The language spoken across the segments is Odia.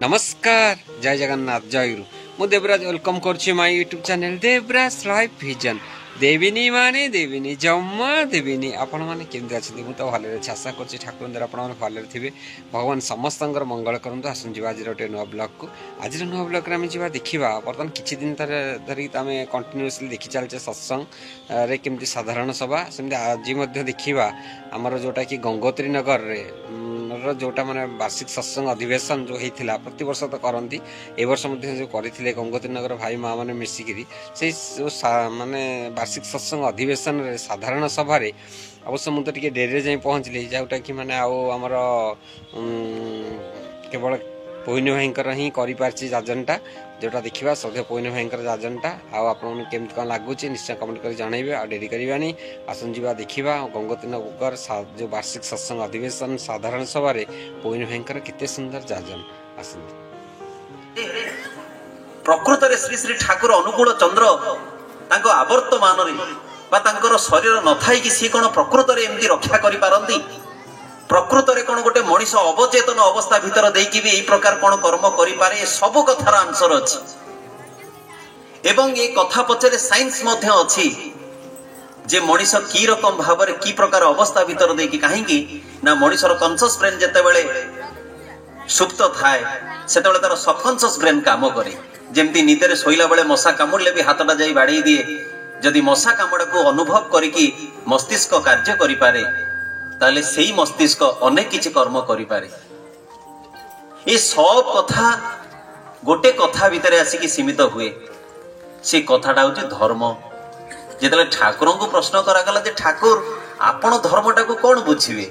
नमस्कार जय जगन्नाथ जय गुरु मु देवराज वेलकम करछि my YouTube channel Devraj life vision देविनी माने देविनी जम्मा देविनी आपण माने केमति अछि मु तो भले अछि आशा करछि ठाकुर दर आपण माने भले थिबे भगवान समस्तंगर मंगल करंतु आसुन जीवा आज रोटे नुवा ब्लॉग को आज नुवा ब्लॉग रे हम जीवा देखिबा वर्तमान किछि दिन धरि तमे कंटिन्यूअसली देखि चलछे सत्संग रे केमति साधारण सभा सेमति आज मध्ये देखिबा हमर जोटा कि गंगोत्री नगर रे जोटा माने वार्षिक सत्संग अधिवेशन जो होता प्रति वर्ष तो करती ए वर्ष जो करते गंगोत्री नगर भाई माँ मैंने मिसिकी से जो माने वार्षिक सत्संग अधिवेशन रे साधारण सभा अवश्य मुझे टे डेरी जाए पहुँचली जोटा कि माने आमर केवल पोइन भाई ही करी जाजनटा जोटा देखा सध्या पोइन भाई जाजनटा आपमि कौन लगुच निश्चय कमेंट कर जनइबे आ डेरी करवानी आसन जा देखा गंगोत्री नगर जो वार्षिक सत्संग अधिवेशन साधारण सभा पोइन भाई केते सुंदर जाजन आसन प्रकृत रे श्री श्री ठाकुर अनुकूल चंद्र तांको आवर्तमान रे शरीर न थाई कि सी कोन प्रकृत रे एमती रक्षा करि पारंती प्रकृत रे कोन गोटे मनीष अवचेतन अवस्था भीतर देकी भी एई प्रकार कोन कर्म करि पारे सब कथार आंसर अछि एवं ए कथा पछरे साइंस मध्य अछि जे मनीष की रकम भाबरे की प्रकार अवस्था भीतर देकी काहे कि ना मनीषर कॉन्शियस ब्रेन जते बेले सुप्त थाए सेतेबेले तार सबकॉन्शियस ब्रेन काम करे जेमती निदरे सोइला बेले मशा कामुडले भी हाथटा जाई बाड़ी दिए जदि मशा कामुडा को अनुभव करिकी मस्तिष्क कार्य करि पारे ताले सेही मस्तिष्क अनेक किछि कर्म करि पारे ए सब कथा गोटे कथा भितरे आसिकी सीमित हुए से कथाटा होची धर्म जेतले ठाकुर को प्रश्न करागला जे ठाकुर आपण धर्मटा को कोन बुझिबे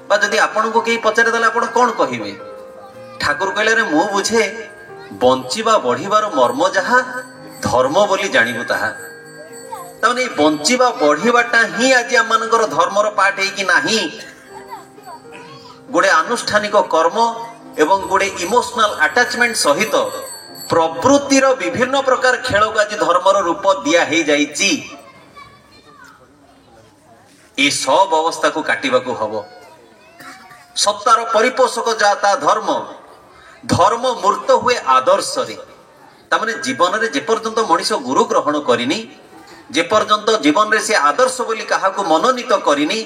बा जदि आपण को केही पचारे ताले आपण कोन कहिबे ठाकुर कहले रे मु बुझे बंचिबा बढ़िबार मर्म जहा धर्म बोली जानिबु ताहा ताने बंचिबा बढ़िबाटा ही आज आमनकर धर्मर पार्ट है कि नाही गोटे आनुष्ठानिक कर्म एवं गोटे इमोशनल अटैचमेंट सहित प्रवृत्तिर विभिन्न प्रकार खेल को आज धर्मर रूप दिया हे जाइछि ए सब अवस्था को काटिबा को हबो सत्तार परिपोषक जाता धर्म धर्म मूर्त हुए आदर्श रे तामाने जीवन रे जे पर्यंत मनीष गुरु ग्रहण करिनी जे पर्यंत जीवन रे से आदर्श बोली कहा को मनोनीत करिनी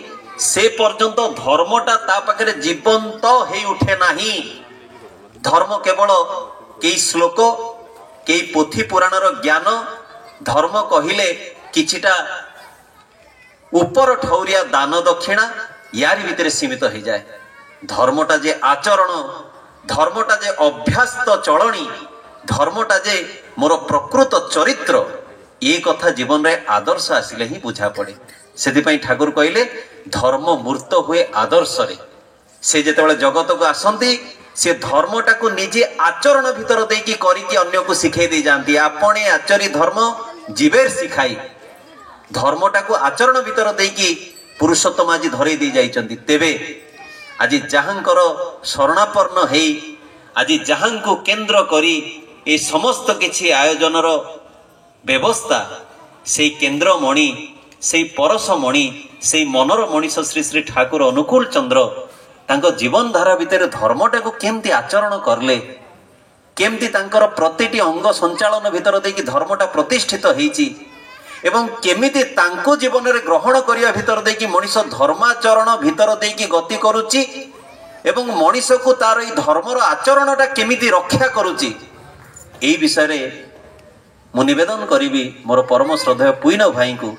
से पर्यंत धर्मटा ता पाखरे जीवंत हे उठे नाही धर्म केवल केई श्लोक केई पोथी पुराणर ज्ञान धर्म कहिले किछिटा ऊपर ठौरिया दान दक्षिणा यारी भितरे सीमित हो जाए धर्मटा जे आचरण धर्मटा जे अभ्यास्त चलणी धर्मटा जे मोर प्रकृत चरित्र ये कथा जीवन रे आदर्श आसिले ही बुझा पड़े से ठाकुर कहले धर्म मूर्त हुए आदर्श रे से जेतेबेले जगत को आसंती से धर्मटा को निजे आचरण भीतर देकी करिकी अन्य को सिखाई दे जांती आपणे आचरी धर्म जीवेर सिखाई धर्मटा को आचरण भीतर देकी पुरुषोत्तम आज धरे दे जाइचंती तेबे आज जहांकर शरणापन्न हेई आज जहां को केंद्र करी ए समस्त किछि आयोजनर व्यवस्था से केंद्र मणि से परस मणि से मनर मनीष श्री श्री ठाकुर अनुकूल चंद्र तांको जीवन धारा भितर धर्मटा को केमती आचरण करले केमती तांकर प्रतिटी अंग संचालन भितर देकी धर्मटा प्रतिष्ठित हेची एवं केमिति तांको जीवन रे ग्रहण करिया भितर देकी मनीष धर्माचरण भितर देकी गति करूची एवं मनीष को तार ई धर्मर आचरणटा केमिति रक्षा करूची एई विषय रे मु निवेदन करी मोर परम श्रद्धेय पुइन भाई को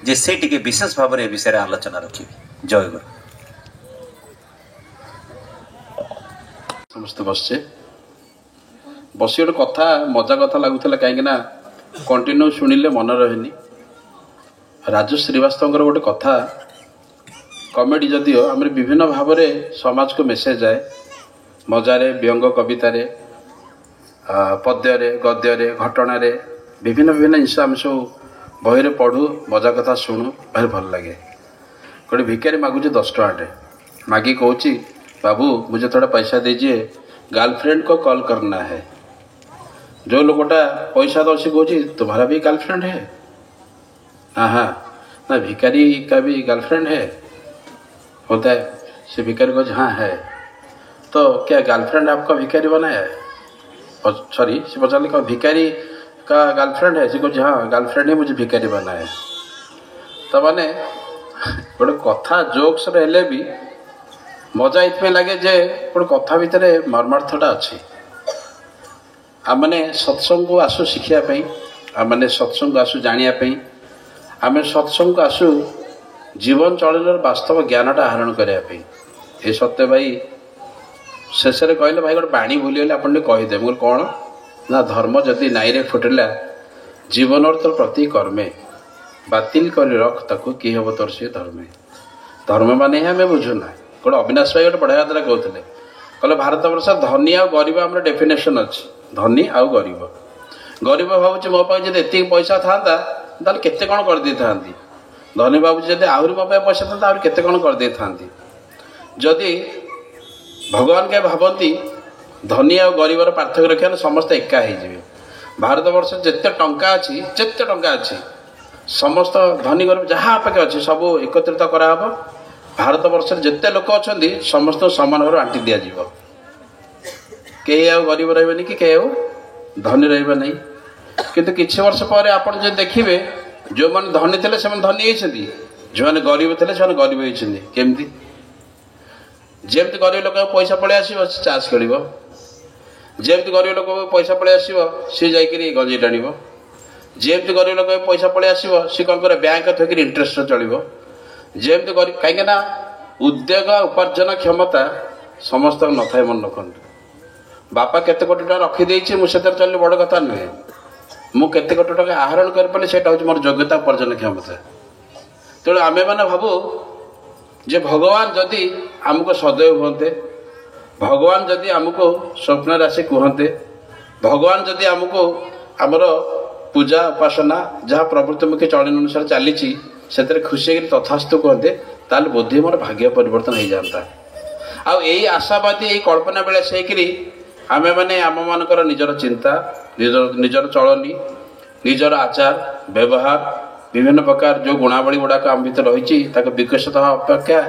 जे से टिके विशेष भाव में विषय आलोचना रखी जय गुरु समस्त बसचे बसी गोटे कथा मजा कथा लगुला कहीं कंटिन्यू शुणिले मन रहे राजू श्रीवास्तव गोटे कथा कमेडी जदिओ आम विभिन्न भाव में समाज को मेसेज जाए मजारे व्यंग कवितार पद्य गद्य घटना विभिन्न विभिन्न जिन आम सब बही पढ़ू मजा कथा शुणु भारी भल लगे गोटे भिकारी मागुचे 10 टଙ୍କା मागी कहूँ बाबू मुझे थोड़ा पैसा दीजिए गर्लफ्रेंड को कॉल करना है जो लोगटा पैसा दो से कहूँ तुम्हारा भी गर्लफ्रेंड है हाँ हाँ ना भिकारी का भी गर्लफ्रेंड है होता है से भिकारी कहूँ हाँ है तो क्या गर्लफ्रेंड आपका भिखारी बनाया है? सॉरी, से पचारे कहा भिखारी का गर्लफ्रेंड है? से कह हाँ गर्लफ्रेंड ही मुझे भिखारी बनाया है। तो माने गोटे कथा जोक्स हेले भी मजा इतने लगे जे गोटे कथा भितर मर्मार्थटा अच्छी। आम मैंने सत्संग को आसु शिखापी, आम मैंने सत्संग को आसु जानापी, आम सत्संग को आसु जीवन चलन वास्तव ज्ञानटा आहरण करने। ये सत्य भाई शेष में कहले भाई गोटे बाणी भूलीगले आप कहीदे। मुझे कौन ना धर्म जदि नाई फुटिला जीवन तो प्रति कर्मे बातिल कर रख ताकू कि हम तोर सी धर्मे। धर्म मान ही आम बुझुना। गोटे अविनाश भाई गोटे बढ़िया कथा कहते कहले भारत वर्ष धनी आ गरीब आम डेफिनेशन अच्छी। धनी आउ गरीब, गरीब भावुँ मो पास जब एति पैसा था केते कौन कर दे था। धनी भावुँ जब आहरी मो पैसा था आहरी केते कौन कर दे था। जदि भगवान के भावती धनी आ गरीबर पार्थक्य रखा समस्त एका हो। भारत वर्ष जिते टंका अच्छी जिते टंका अच्छी समस्त धनी गरीब जहाँ पाखे अच्छी सब एकत्रित कराब। भारत वर्ष जिते लोक अच्छा समस्त समान भाव बांटी दि जाव। कहीं आ गरीब रही कि कहीं धनी रहा नहीं। किंतु किछि वर्ष पर आप देखिए जो मैंने धनी थे से धनी होती, जो मैंने गरीब थे से गरीब होती। केमती जमती गरीब लोक पैसा पलि आस चाष खेल, जमती गरीब लोक पैसा पलि आस सी जा गंजी टाण, जमती गरीब लोक पैसा पलि आस सी कौन कर बैंक थोक इंटरेस्ट चलो। जमती गरीब कहीं उद्योग उपार्जन क्षमता समस्त न था। मन रखु बापा केते कोटी टका रखिदे मुझे चल बड़ कथा नुहे। मुझे कोटी टका आहरण कर पारे से मोर योग्यता उपार्जन क्षमता। तेणु आम मैंने भावु जे भगवान जदि आमको सदैव हुंते, भगवान जदि आमको स्वप्न राशि कहते, भगवान जदि आमको आमर पूजा उपासना जहाँ प्रवृत्तिमुखी चलन अनुसार चली से खुशी तथास्तु कहते ताल बोधे मोर भाग्य परिवर्तन हो जाता। आ यही आशावादी यही कल्पना बेले से आम मैंने आम मानकर निजर चिंता निजर चलनी निजर आचार व्यवहार विभिन्न प्रकार जो गुणावली गुड़ाक आम भर रही विकसित अपेक्षा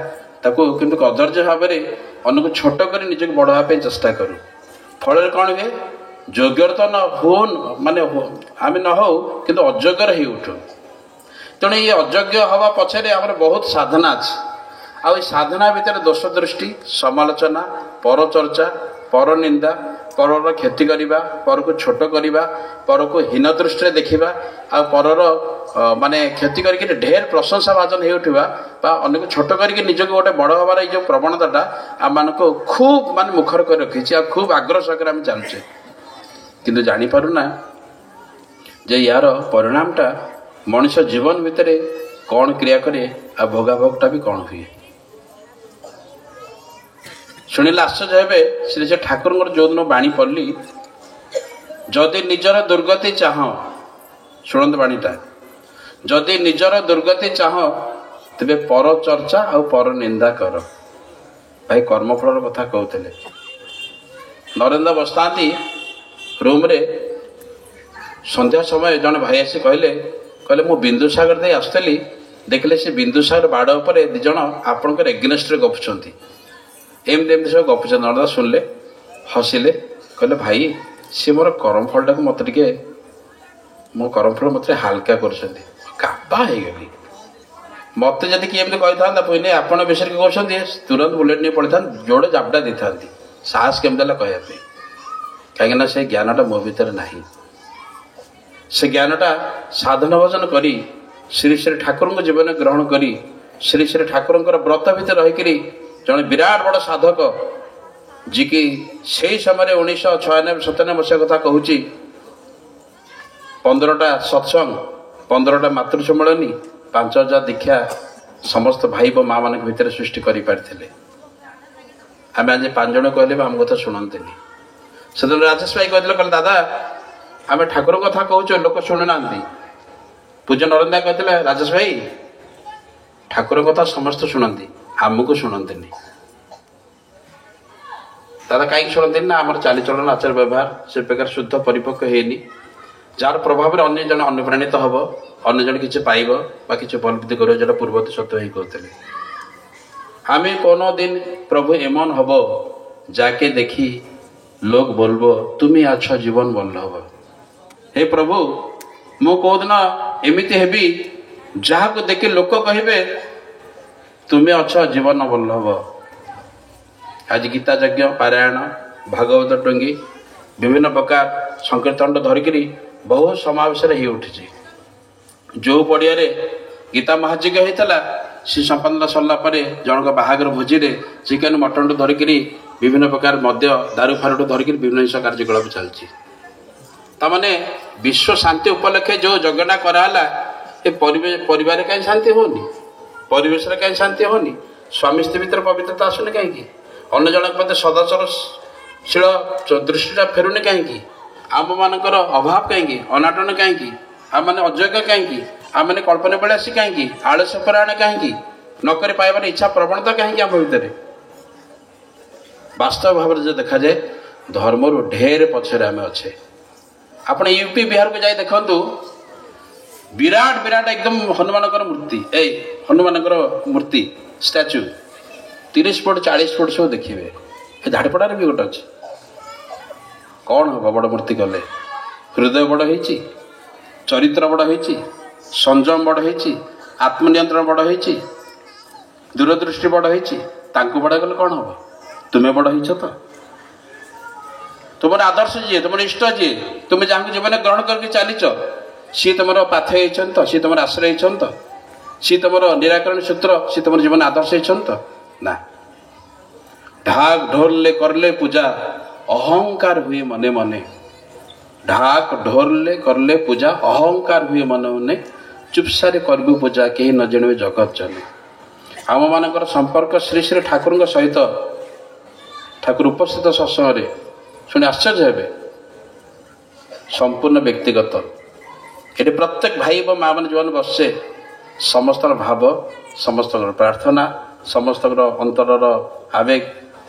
किंतु कदर्य भाव में अन्य छोट कर निजक बढ़ापे चेष्टा करूँ। फल कौन हुए योग्य तो न हो माने आम न हो कि अयोग्य हो उठू। तेणु ये अयोग्य हवा पछरे आम बहुत साधना अच्छी। आ साधना भितर दोष दृष्टि समालोचना परचर्चा पर निंदा पर क्षति करवा पर को छोट करवा पर को हीन दृष्टि देखा आ परर माने क्षति करके ढेर प्रशंसा भाजन हो उठा अन्य को छोट करके निजक गोटे बड़ हबार जो प्रवणता आम मान खूब मान मुखर कर रखी खूब आग्रह सहित आम चलुचे किंतु जानीपारूना जे यार परिणामटा मनुष्य जीवन भितर कौन क्रिया करे आ भोगाभोगटा भी कौन हुए। शुणिले आश्चर्य हे श्री से ठाकुर जो दिन बाणी पढ़ली जदि निजर दुर्गति चाह शुणु बाणीटा जदि निजर दुर्गति चाह तेरे पर चर्चा आ पर निंदा कर। भाई कर्मफल कथा कहते नरेंद्र बसता रूम रे संध्या समय जड़े भाई आसी कहले कहले मु बिंदुसागर दे आसुली देखले से बिंदुसागर बाड़ उपर दिज आपणकर एग्नेस्ट गपुंट एमती एमती सब गपुच। नरदा शुणिले हसिले कहले भाई सी मोर कर्मफल टाक मत मो कर्मफल मत हाल्का करगली मत जब किए कही था पुणे आपण विषय किए कहते तुरंत बुलेट नहीं पड़ी था जोड़े जापटा दे था साहस केमती कहवाई कहीं से ज्ञानटा मो भर ना से ज्ञानटा साधन भजन करी श्री श्री ठाकुर जीवन ग्रहण करी श्री श्री ठाकुर व्रत भर रहीकि जड़े विराट बड़ साधक जी कि से समय 1996-97 मसीहा कथा कहूँ 15टा सत्संग 15टा मातृ सम्मेलनी 5000 दीक्षा समस्त भाई व माँ मान भर सृष्टि कर पारे। आम आज 5 जन कहले आम कथा शुणते से राजेश भाई कहते कहले दादा आम ठाकुर कथा कहूँ लोक शुणुना। पूज्य नरेंद्र कहते राजेश भाई ठाकुर कथा समस्त शुणती आमको शुणते दादा कहीं शुणते ना आम चालीचलन आचार व्यवहार से प्रकार शुद्ध परिपक्व होनी जार प्रभाव में अन्य जन अनुप्राणित हम अन्य जन किसी पाइब कि उपलब्धि कर जो पूर्वत सत्य ही कहते आम कौन दिन प्रभु एमन हम जाके देखी लोग बोलबो तुम्हें अच्छा जीवन बल्लभ। हे प्रभु मु कौदिन एमती हेबी जहाँ को देखी लोक कहे तुम्हें अच्छा जीवन बल्लभ। आज गीता यज्ञ पारायण भागवत टंगी विभिन्न प्रकार संकीर्तन धरिकी बहुत समावेश हो उठी। जो पड़िया गीता महायज्ञ होता सी संपन्न सरला जनक बाहागर भोजी चिकेन मटन धरिकी विभिन्न प्रकार मद्य दारू फारू धरिकी विभिन्न कार्यकलाप चलती। तमाने विश्व शांति उपलक्षे जो यज्ञटा कराला ये परिवार कहीं शांति होनी, परिवेश कहीं शांति होनी, स्वामी स्त्री भर पवित्रता आसुनि कहीं, अन्य जनक मत सदाचरशील दृष्टिटा फेरुनि कहीं, आम मानकर अभाव कहीं, अनाटन कहीं, आम मैंने अयोग्य कहीं, आम मैंने कल्पना बेले आसी कहीं, आलस्य परायण कहीं, नौकरी पाइबार इच्छा प्रवणता कहीं आम भितर। वास्तव भाव में जो देखा जाए धर्म रु ढेर पछरे आम अच्छे। आप यूपी बिहार को जाए देखु विराट विराट एकदम हनुमान मूर्ति हनुमान मूर्ति स्टैच्यू 30 फुट 40 फुट सब देखिए। झाड़पड़ार भी गोटे अच्छे कौन हम बड़ मूर्ति कले हृदय बड़ हो चरित्र बड़ हो संयम बड़ हो आत्मनियंत्रण बड़ हो दूरदृष्टि बड़ हो बड़ा गले कौन हम तुम्हें बड़ हो तो तुम आदर्श जी तुम इष्ट जी तुम्हें जहाँ जीवन ग्रहण करके चलीच सी तुम पाथेय तो सी तुम आश्रय तो सी तुम निराकरण सूत्र सी तुम जीवन आदर्श तो ना। ढाक ढोल करले पूजा अहंकार हुए मने मने। ढाक ढोल करले पूजा अहंकार हुए मने मने चुपसारे करबू पूजा कहीं न जाने जगत जने। आम मान संपर्क श्री श्री ठाकुर सहित ठाकुर उपस्थित सत्संग शुणी आश्चर्य हे संपूर्ण व्यक्तिगत ये प्रत्येक भाई व माँ मैंने जो बसचे समस्त भाव समस्त प्रार्थना समस्त अंतर आवेग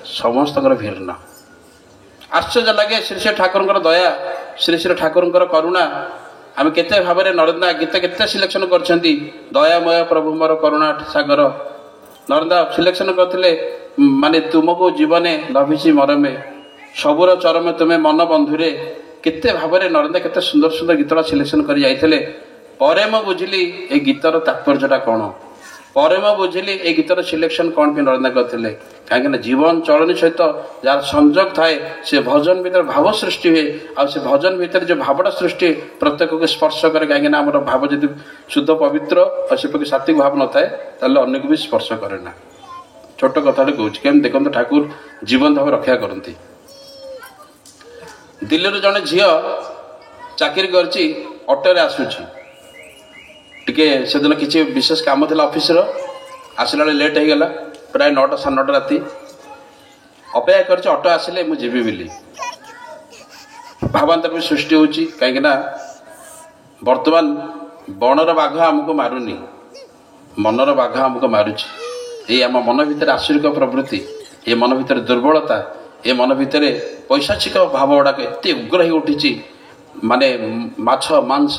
समस्त भिन्न आश्चर्य लगे। श्री श्री ठाकुर दया श्री श्री ठाकुर करुणा आम केते भाव में नरेंद्र गीत केते सिलेक्शन कर दयामय प्रभु मोर करुणा सागर नरेंद्र सिलेक्शन करते माने तुमको जीवने लभिची मरमे सबुर चरमे तुम्हें मन बंधुरे केते भाव में नरेंद्र केते सुंदर सुंदर गीतटा सिलेक्शन कर जाइथिले। परे मैं बुझिली ए गीतर तात्पर्यटा कौन पर मैं बुझिली ए गीतर सिलेक्शन कौन भी नरेंद्र करते कहीं जीवन चलनी सहित जार संजोग थाए से भजन भीतर भाव सृष्टि हुए आ से भजन भीतर जो भावटा सृष्टि प्रत्येक को स्पर्श करे कहीं आम भाव जब शुद्ध पवित्र और से प्रति सात्विक भाव न थाए ताले अन्य को भी स्पर्श करे ना। छोट कथा कहूँ केम देखते ठाकुर जीवन भाव रक्षा करती। दिल्ली जड़े झी चाकरी करची ऑटो आसूची टिके से दिन किसी विशेष काम था ऑफिस आसला लेट हो गला प्राय 9टा 9:30 राति अपेक्षा कर ऑटो आसिले मुझे बोली भावांतर भी सृष्टि होची कहीं वर्तमान बनर बाघ आमको मारुनी मनर बाघ आमको मारुची। ये आम मन भितर आसुरिक प्रवृत्ति ये मन भितर दुर्बलता ये मन भितर पैशाचिक भाव गुड़ाक एत उग्र हो उठी माने माछ मांस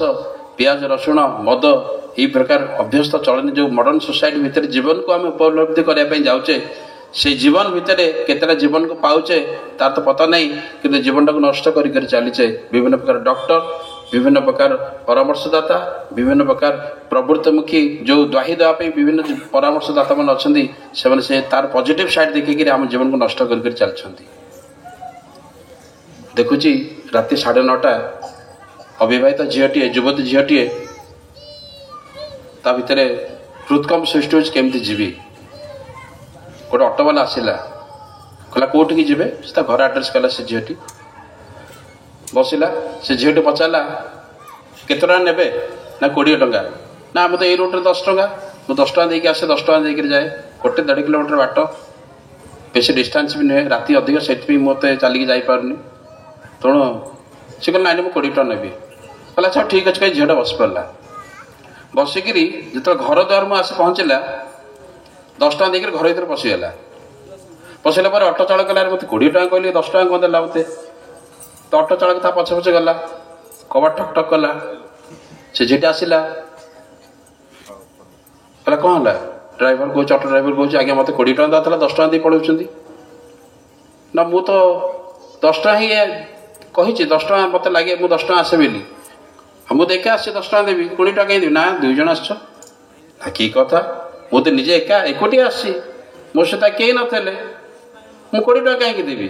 पियाज रसुण मद यही प्रकार अभ्यस्त चलन जो मॉडर्न सोसाइटी भितर जीवन को आम उपलब्धि करने जाऊे से जीवन भितर केतटा जीवन को पाऊचे तार तो पता नहीं कि जीवन को नष्ट कर चलीचे। विभिन्न प्रकार डॉक्टर विभिन्न प्रकार परामर्शदाता विभिन्न प्रकार प्रवृत्तिमुखी जो द्वाही देवाई विभिन्न परामर्शदाता मैंने अच्छा से तार पॉजिटिव साइड देखिए आम जीवन को नष्ट कर चलती। देखुची राति 9:30 अविवाहित झीटी युवती झीटी ता भितर हृदकंप सृष्टि होमती जीवी गोटे ऑटोवाला आसला कहला कौटी जी घर आड्रेस कला से झीटी बसला से झीटी पचारा केत ने ना 20 टंका ना मत ये रूट्रे 10 टंका मुझे 10 टंका देके आसे 10 टंका देकर जाए 1.5 किलोमीटर बाट बेस डिस्टेंस भी नुहे राति अधिक से मत चलिकी जापारे तेणु सी कह नाइन मुझे 20 टंका नेबी कहला अच्छा ठीक अच्छे कहीं झीटा बस पारा बसिकी जो घर द्वार मुझे आस पहुँचला 10 टंका देकर घर भर पशिगला पशिला ऑटो चालक कहला मत 20 टंका कहली 10 टंका कौन देला मत तो ऑटो चालक था पछे पछे गला कबाट ठक ठक कला से झीटा आसला कहला कौन है ड्राइवर कह ऑटो ड्राइवर कह आगे मत 20 टंका था 10 टंका दे पड़े ନା ମୁଁ ତ 10 ଟଙ୍କା ହିଁ କହିଛି, 10 ଟଙ୍କା ମୋତେ ଲାଗେ ମୁଁ 10 ଟଙ୍କା ଆସେ ବୋଲି, ମୁଁ ଦେଖେ ଆସିଛି 10 ଟଙ୍କା ଦେବି, 20 ଟଙ୍କା କାହିଁ ଦେବି? ନା 2 ଜଣ ଆସିଛ। ନା କି କଥା, ମୁଁ ତ ନିଜେ ଏକୁଟିଆ ଆସିଛି, ମୋ ସହିତ କେହି ନଥିଲେ, ମୁଁ 20 ଟଙ୍କା କାହିଁକି ଦେବି?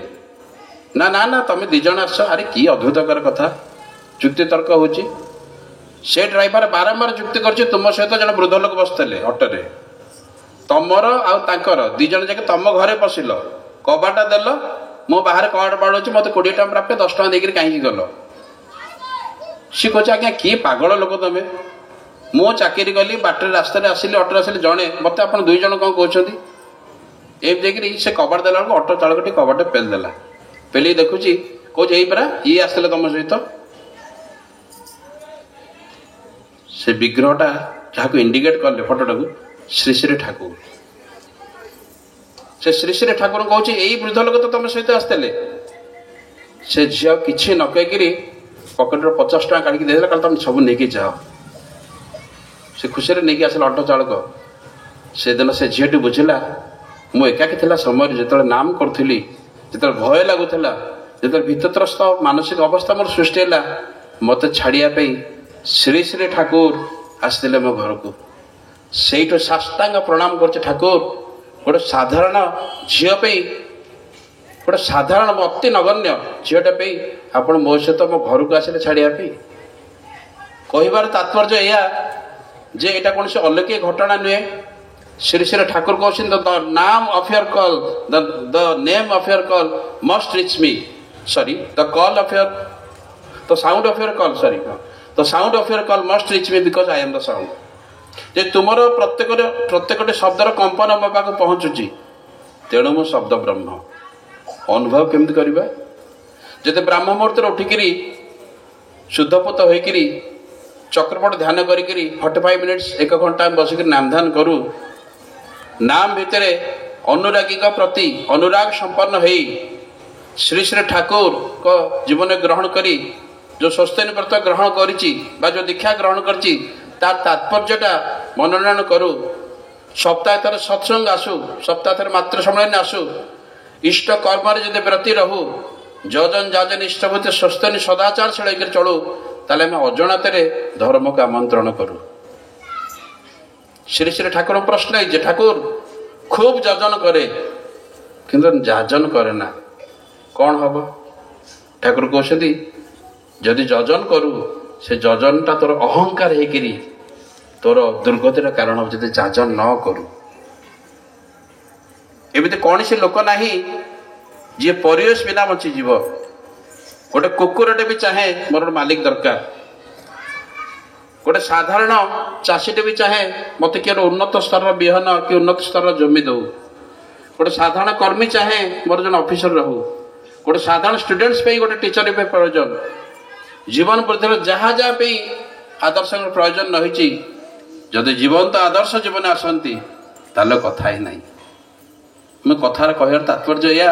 ନା ନା ନା ତମେ 2 ଜଣ ଆସିଛ। ଆରେ କି ଅଦ୍ଭୁତକର କଥା, ଯୁକ୍ତି ତର୍କ ହେଉଛି। ସେ ଡ୍ରାଇଭର ବାରମ୍ବାର ଯୁକ୍ତି କରୁଛି, ତୁମ ସହିତ ଜଣେ ବୃଦ୍ଧ ଲୋକ ବସିଥିଲେ ଅଟୋରେ, ତମର ଆଉ ତାଙ୍କର 2 ଜଣ ଯାକେ ତମ ଘରେ ପଶିଲ, କବାଟା ଦେଲ, ମୁଁ ବାହାରେ କବାଟ ବାଡ଼ଉଛି, ମୋତେ 20 ଟଙ୍କା ପ୍ରାପ୍ତ, 10 ଟଙ୍କା ଦେଇକିରି କାହିଁକି ଗଲ? ସିଏ କହୁଛି ଆଜ୍ଞା କି ପାଗଳ ଲୋକ ତମେ, ମୁଁ ଚାକିରି କଲି, ବାଟରେ ରାସ୍ତାରେ ଆସିଲି, ଅଟୋରେ ଆସିଲି ଜଣେ, ମୋତେ ଆପଣ 2 ଜଣ କ'ଣ କହୁଛନ୍ତି? ଏମିତି ଦେଇକିରି ସେ କବାଟ ଦେଲା ବେଳକୁ ଅଟୋ ଚାଳକଟି କବାଟ ପେଲି ଦେଲା, ପେଲିକି ଦେଖୁଛି, କହୁଛି ଏଇ ପରା ଇଏ ଆସିଥିଲେ ତମ ସହିତ। ସେ ବିଗ୍ରହଟା ଯାହାକୁ ଇଣ୍ଡିକେଟ୍ କଲେ ଫଟୋଟାକୁ, ଶ୍ରୀ ଶ୍ରୀ ଠାକୁର। ସେ ଶ୍ରୀ ଶ୍ରୀ ଠାକୁର କହୁଛି ଏଇ ବୃଦ୍ଧ ଲୋକ ତ ତମ ସହିତ ଆସିଥିଲେ। ସେ ଝିଅ କିଛି ନ କହିକିରି ପକେଟରୁ 50 ଟଙ୍କା କାଢ଼ିକି ଦେଇଦେଲା, କାଳେ ତମେ ସବୁ ନେଇକି ଯାଅ। ସେ ଖୁସିରେ ନେଇକି ଆସିଲା ଅଟୋ ଚାଳକ। ସେଦିନ ସେ ଝିଅଟି ବୁଝିଲା, ମୁଁ ଏକାକି ଥିଲା ସମୟରେ ଯେତେବେଳେ ନାମ କରୁଥିଲି, ଯେତେବେଳେ ଭୟ ଲାଗୁଥିଲା, ଯେତେବେଳେ ଭିତତ୍ରସ୍ତ ମାନସିକ ଅବସ୍ଥା ମୋର ସୃଷ୍ଟି ହେଲା, ମୋତେ ଛାଡ଼ିବା ପାଇଁ ଶ୍ରୀ ଶ୍ରୀ ଠାକୁର ଆସିଥିଲେ ମୋ ଘରକୁ। ସେଇଠୁ ସାଷ୍ଟାଙ୍ଗ ପ୍ରଣାମ କରୁଛି, ଠାକୁର ଗୋଟେ ସାଧାରଣ ଝିଅ ପାଇଁ, ଗୋଟେ ସାଧାରଣ ଅତି ନଗଣ୍ୟ ଝିଅଟା ପାଇଁ ଆପଣ ମୋ ସହିତ ମୋ ଘରକୁ ଆସିଲେ ଛାଡ଼ିବା ପାଇଁ। କହିବାର ତାତ୍ପର୍ଯ୍ୟ ଏଇଆ ଯେ ଏଇଟା କୌଣସି ଅଲୌକିକ ଘଟଣା ନୁହେଁ। ଶ୍ରୀ ଶ୍ରୀ ଠାକୁର କହୁଛନ୍ତି, the name of your call, the name of your call must reach me, sorry the call of your, the sound of your call, sorry the sound of your call must reach me because I am the sound. ଯେ ତୁମର ପ୍ରତ୍ୟେକଟି ଶବ୍ଦର କମ୍ପନ ମୋ ପାଖକୁ ପହଞ୍ଚୁଛି, ତେଣୁ ମୁଁ ଶବ୍ଦ ବ୍ରହ୍ମ। ଅନୁଭବ କେମିତି କରିବା? ଯଦି ବ୍ରାହ୍ମ ମୁହୂର୍ତ୍ତରେ ଉଠିକିରି ଶୁଦ୍ଧପୂତ ହୋଇକିରି ଚକ୍ରପଟ ଧ୍ୟାନ କରିକିରି 45 ମିନିଟ୍ସ 1 ଘଣ୍ଟା ବସିକିରି ନାମ ଧ୍ୟାନ କରୁ, ନାମ ଭିତରେ ଅନୁରାଗୀଙ୍କ ପ୍ରତି ଅନୁରାଗ ସମ୍ପନ୍ନ ହେଇ ଶ୍ରୀ ଶ୍ରୀ ଠାକୁରଙ୍କ ଜୀବନରେ ଗ୍ରହଣ କରି ଯେଉଁ ସ୍ୱସ୍ତିନ ବ୍ରତ ଗ୍ରହଣ କରିଛି ବା ଯେଉଁ ଦୀକ୍ଷା ଗ୍ରହଣ କରିଛି ତାର ତାତ୍ପର୍ଯ୍ୟଟା ମନୋନୟନ କରୁ, ସପ୍ତାହ ଥରେ ସତ୍ସଙ୍ଗ ଆସୁ, ସପ୍ତାହ ଥରେ ମାତ୍ର ସମ୍ମିଳନୀ ଆସୁ, ଇଷ୍ଟ କର୍ମରେ ଯଦି ବ୍ରତୀ ରହୁ, ଯଜନ ଯାଜନ ଇଷ୍ଟଭୂତି ସ୍ୱସ୍ତିନ ସଦାଚାରଶୀଳ ହେଇକରି ଚଳୁ, ତାହେଲେ ଆମେ ଅଜଣାତରେ ଧର୍ମକୁ ଆମନ୍ତ୍ରଣ କରୁ। ଶ୍ରୀ ଶ୍ରୀ ଠାକୁରଙ୍କ ପ୍ରଶ୍ନ ହେଇଛି, ଠାକୁର ଖୁବ ଯଜନ କରେ କିନ୍ତୁ ଯାଜନ କରେ ନା, କ'ଣ ହବ? ଠାକୁର କହୁଛନ୍ତି, ଯଦି ଯଜନ କରୁ ସେ ଯଜନଟା ତୋର ଅହଙ୍କାର ହେଇକିରି ତୋର ଦୁର୍ଗତିର କାରଣ ହେବ ଯଦି ଯାଜନ ନ କରୁ। ଏମିତି କୌଣସି ଲୋକ ନାହିଁ ଯିଏ ପରିବେଶ ବିନା ବଞ୍ଚିଯିବ। ଗୋଟେ କୁକୁରଟେ ବି ଚାହେଁ ମୋର ଗୋଟେ ମାଲିକ ଦରକାର, ଗୋଟେ ସାଧାରଣ ଚାଷୀଟେ ବି ଚାହେଁ ମୋତେ କିଏ ଉନ୍ନତ ସ୍ତରର ବିହନ କି ଉନ୍ନତ ସ୍ତରର ଜମି ଦେଉ, ଗୋଟେ ସାଧାରଣ କର୍ମୀ ଚାହେଁ ମୋର ଜଣେ ଅଫିସର ରହୁ, ଗୋଟେ ସାଧାରଣ ଷ୍ଟୁଡେଣ୍ଟସ୍ ପାଇଁ ଗୋଟେ ଟିଚର ପାଇଁ ପ୍ରୟୋଜନ, ଜୀବନ ବୃଦ୍ଧିର ଯାହା ଯାହା ପାଇଁ ଆଦର୍ଶଙ୍କର ପ୍ରୟୋଜନ ରହିଛି, ଯଦି ଜୀବନ୍ତ ଆଦର୍ଶ ଜୀବନ ଆସନ୍ତି ତାହେଲେ କଥା ହିଁ ନାହିଁ। ମୁଁ କଥାର କହିବାର ତାତ୍ପର୍ଯ୍ୟ ଏଇଆ,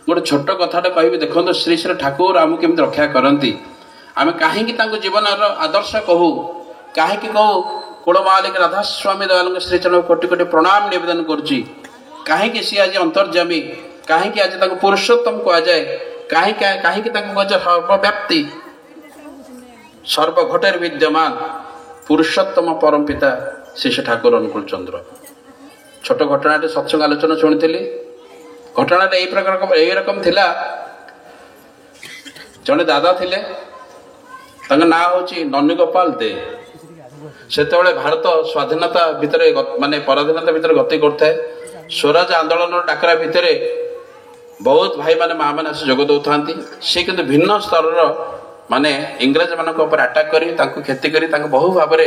ଗୋଟେ ଛୋଟ କଥାଟା କହିବି, ଦେଖନ୍ତୁ ଶ୍ରୀ ଶ୍ରୀ ଠାକୁର ଆମକୁ କେମିତି ରକ୍ଷା କରନ୍ତି। ଆମେ କାହିଁକି ତାଙ୍କୁ ଜୀବନର ଆଦର୍ଶ କହୁ, କାହିଁକି କହୁ କୁଳମାଲିକ ରାଧାସ୍ୱାମୀ ଦୟାଳଙ୍କ ଶ୍ରୀଚରଣକୁ କୋଟି କୋଟି ପ୍ରଣାମ ନିବେଦନ କରୁଛି, କାହିଁକି ସିଏ ଆଜି ଅନ୍ତର୍ଯାମୀ, କାହିଁକି ଆଜି ତାଙ୍କୁ ପୁରୁଷୋତ୍ତମ କୁହାଯାଏ, କାହିଁକି ତାଙ୍କୁ କୁହାଯାଏ ସର୍ବବ୍ୟାପ୍ତି, ସର୍ବଘଟରେ ବିଦ୍ୟମାନ ପୁରୁଷୋତ୍ତମ ପରମ ପିତା ଶ୍ରୀ ଶ୍ରୀ ଠାକୁର ଅନୁକୂଳ ଚନ୍ଦ୍ର। ଛୋଟ ଘଟଣାଟେ ସତ୍ସଙ୍ଗ ଆଲୋଚନା ଶୁଣିଥିଲି। ଘଟଣାଟା ଏଇ ରକମ ଥିଲା। ଜଣେ ଦାଦା ଥିଲେ, ତାଙ୍କ ନାଁ ହେଉଛି ନନୀଗୋପାଳ ଦେ। ସେତେବେଳେ ଭାରତ ସ୍ୱାଧୀନତା ଭିତରେ ମାନେ ପରାଧୀନତା ଭିତରେ ଗତି କରୁଥାଏ। ସ୍ୱରାଜ ଆନ୍ଦୋଳନର ଡାକରା ଭିତରେ ବହୁତ ଭାଇମାନେ ମାଆମାନେ ଆସି ଯୋଗ ଦେଉଥାନ୍ତି। ସେ କିନ୍ତୁ ଭିନ୍ନ ସ୍ତରର ମାନେ ଇଂରେଜମାନଙ୍କ ଉପରେ ଆଟାକ୍ କରି ତାଙ୍କୁ କ୍ଷତି କରି ତାଙ୍କୁ ବହୁ ଭାବରେ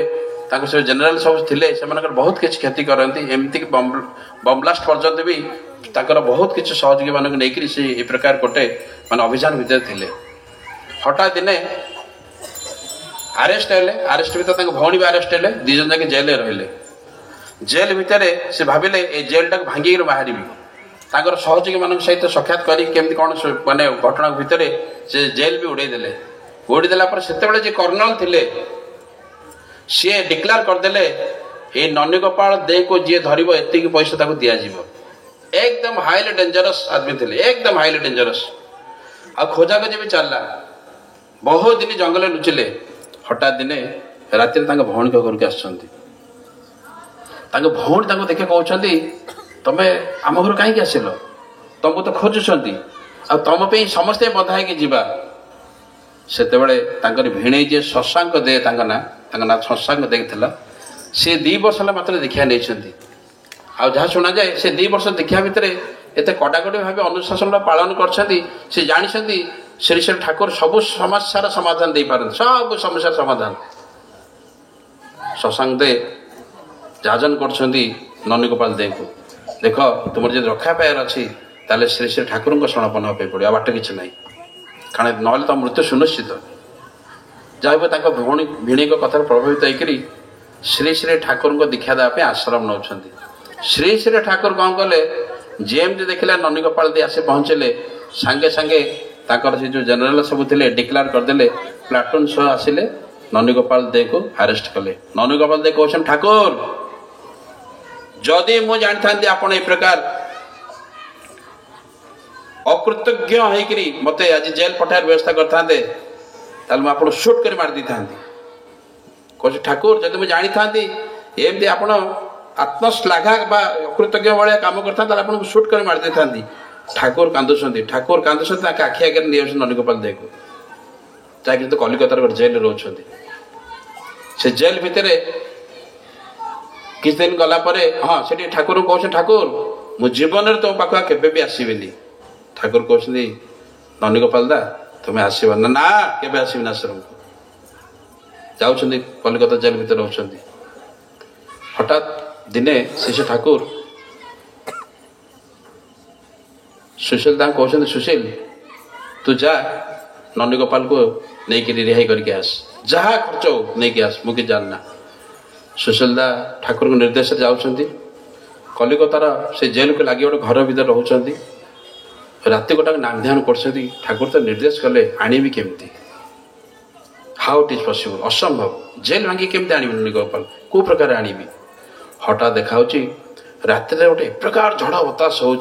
ତାଙ୍କ ସବୁ ଜେନେରାଲ ସବୁ ଥିଲେ ସେମାନଙ୍କର ବହୁତ କିଛି କ୍ଷତି କରନ୍ତି। ଏମିତିକି ବମ୍ ବ୍ଲାଷ୍ଟ ପର୍ଯ୍ୟନ୍ତ ବି ତାଙ୍କର ବହୁତ କିଛି ସହଯୋଗୀମାନଙ୍କୁ ନେଇକରି ସେ ଏ ପ୍ରକାର ଗୋଟେ ମାନେ ଅଭିଯାନ ଭିତରେ ଥିଲେ। ହଠାତ୍ ଦିନେ ଆରେଷ୍ଟ ହେଲେ। ଆରେଷ୍ଟ ଭିତରେ ତାଙ୍କ ଭଉଣୀ ବି ଆରେଷ୍ଟ ହେଲେ। 2 ଜଣ ଯାକେ ଜେଲରେ ରହିଲେ। ଜେଲ ଭିତରେ ସେ ଭାବିଲେ ଏ ଜେଲଟାକୁ ଭାଙ୍ଗିକି ବାହାରିବି। ତାଙ୍କର ସହଯୋଗୀମାନଙ୍କ ସହିତ ସାକ୍ଷାତ କରି କେମିତି କ'ଣ ମାନେ ଘଟଣା ଭିତରେ ସେ ଜେଲ ବି ଉଡ଼େଇ ଦେଲେ। ଉଡ଼େଇ ଦେଲା ପରେ ସେତେବେଳେ ଯେ କର୍ଣ୍ଣଲ ଥିଲେ ସିଏ ଡିକ୍ଲେୟାର କରିଦେଲେ ଏଇ ନନୀଗୋପାଳ ଦେଙ୍କୁ ଯିଏ ଧରିବ ଏତିକି ପଇସା ତାକୁ ଦିଆଯିବ। एकदम हाईली डेंजरस आदमी थे, एकदम हाईली डेंजरस। आ खोजाखोजी भी चलला, बहुत दिन जंगल लुचिले। हठात दिने राति भौणी घर के आसुँच, भौणी देखे कहते तमें आम घर कहीं आसिल, तुमको तो खोजुंट आ तुम समस्ते बधा है जीवा। से भिणे जी शशांक दे ना शशांक दे सी 2 वर्ष मात्र दीक्षा नहीं। आ जहाँ शुणा जाए से 2 वर्ष दीक्षा भितर एत कड़ाकड़ी भाव अनुशासन पालन कर जानते श्री श्री ठाकुर सब समस्यार समाधान दे पार, सब समस्या समाधान। शशांक दे जाजन कर ननी गोपाल दे को देख तुम जो रक्षा पायार अच्छी ताले श्री श्री ठाकुर को शरण पे पड़ो, बाट कि ना कारण ना तो मृत्यु सुनिश्चित। जहाँ भौणी भिणी कथार प्रभावित होकर श्री श्री ठाकुर को दीक्षा देवाई आश्रम नौ। श्री श्री ठाकुर कौन कले जेमती देखला ननी गोपाल दे आसे पहुँचले सांगे सांगे से जो जनरल सब थे डिक्लेयर करदे, प्लाटून सह आसिले ननी गोपाल दे को अरेस्ट कले। ननी गोपाल दे कहते ठाकुर जदि मु जानी था आप प्रकार अकृतज्ञ होकरी मते आज जेल पठार व्यवस्था करते आप शूट कर मार दी था। कहे ठाकुर जदि मुझे जानी था एमती आप आत्मश्लाघा अकृतज्ञ भाया कम करता आपको शूट कर मार दी था। ठाकुर कांदुंट, ठाकुर कांदुंट आखि आगे नहीं ननी गोपाल दे को जहाँकि तो कलिकतार जेल रोच। से जेल भितर किछ दिन गला परे हाँ से ठाकुर कहते ठाकुर मु जीवन में तुम पाख केबे भी आसबिनी। ठाकुर कहते ननी गोपाल दा तुम्हें आसब ना ना केबे आसबिन आश्रम को जाऊँ कलिकता जेल भितर रोच। हठात दिने शिशु ठाकुर सुशील दास कहते सुशील तू जा ननी गोपाल को लेकिन रिहाई करके आस, जहाँ खर्च हो नहीं आस मुझे जानना। सुशील दा ठाकुर को निर्देश जाऊँच कलिकतार से जेल को लगे गोटे घर भर रोच। राति गोटा नाम ध्यान कर ठाकुर तो निर्देश कले आनी केमती, हाउ इट इज पॉसिबल, असंभव जेल भांगी केमती आनी ननी गोपाल को प्रकार आनी। हठात देखा राति गोटे प्रकार झड़ बतास हो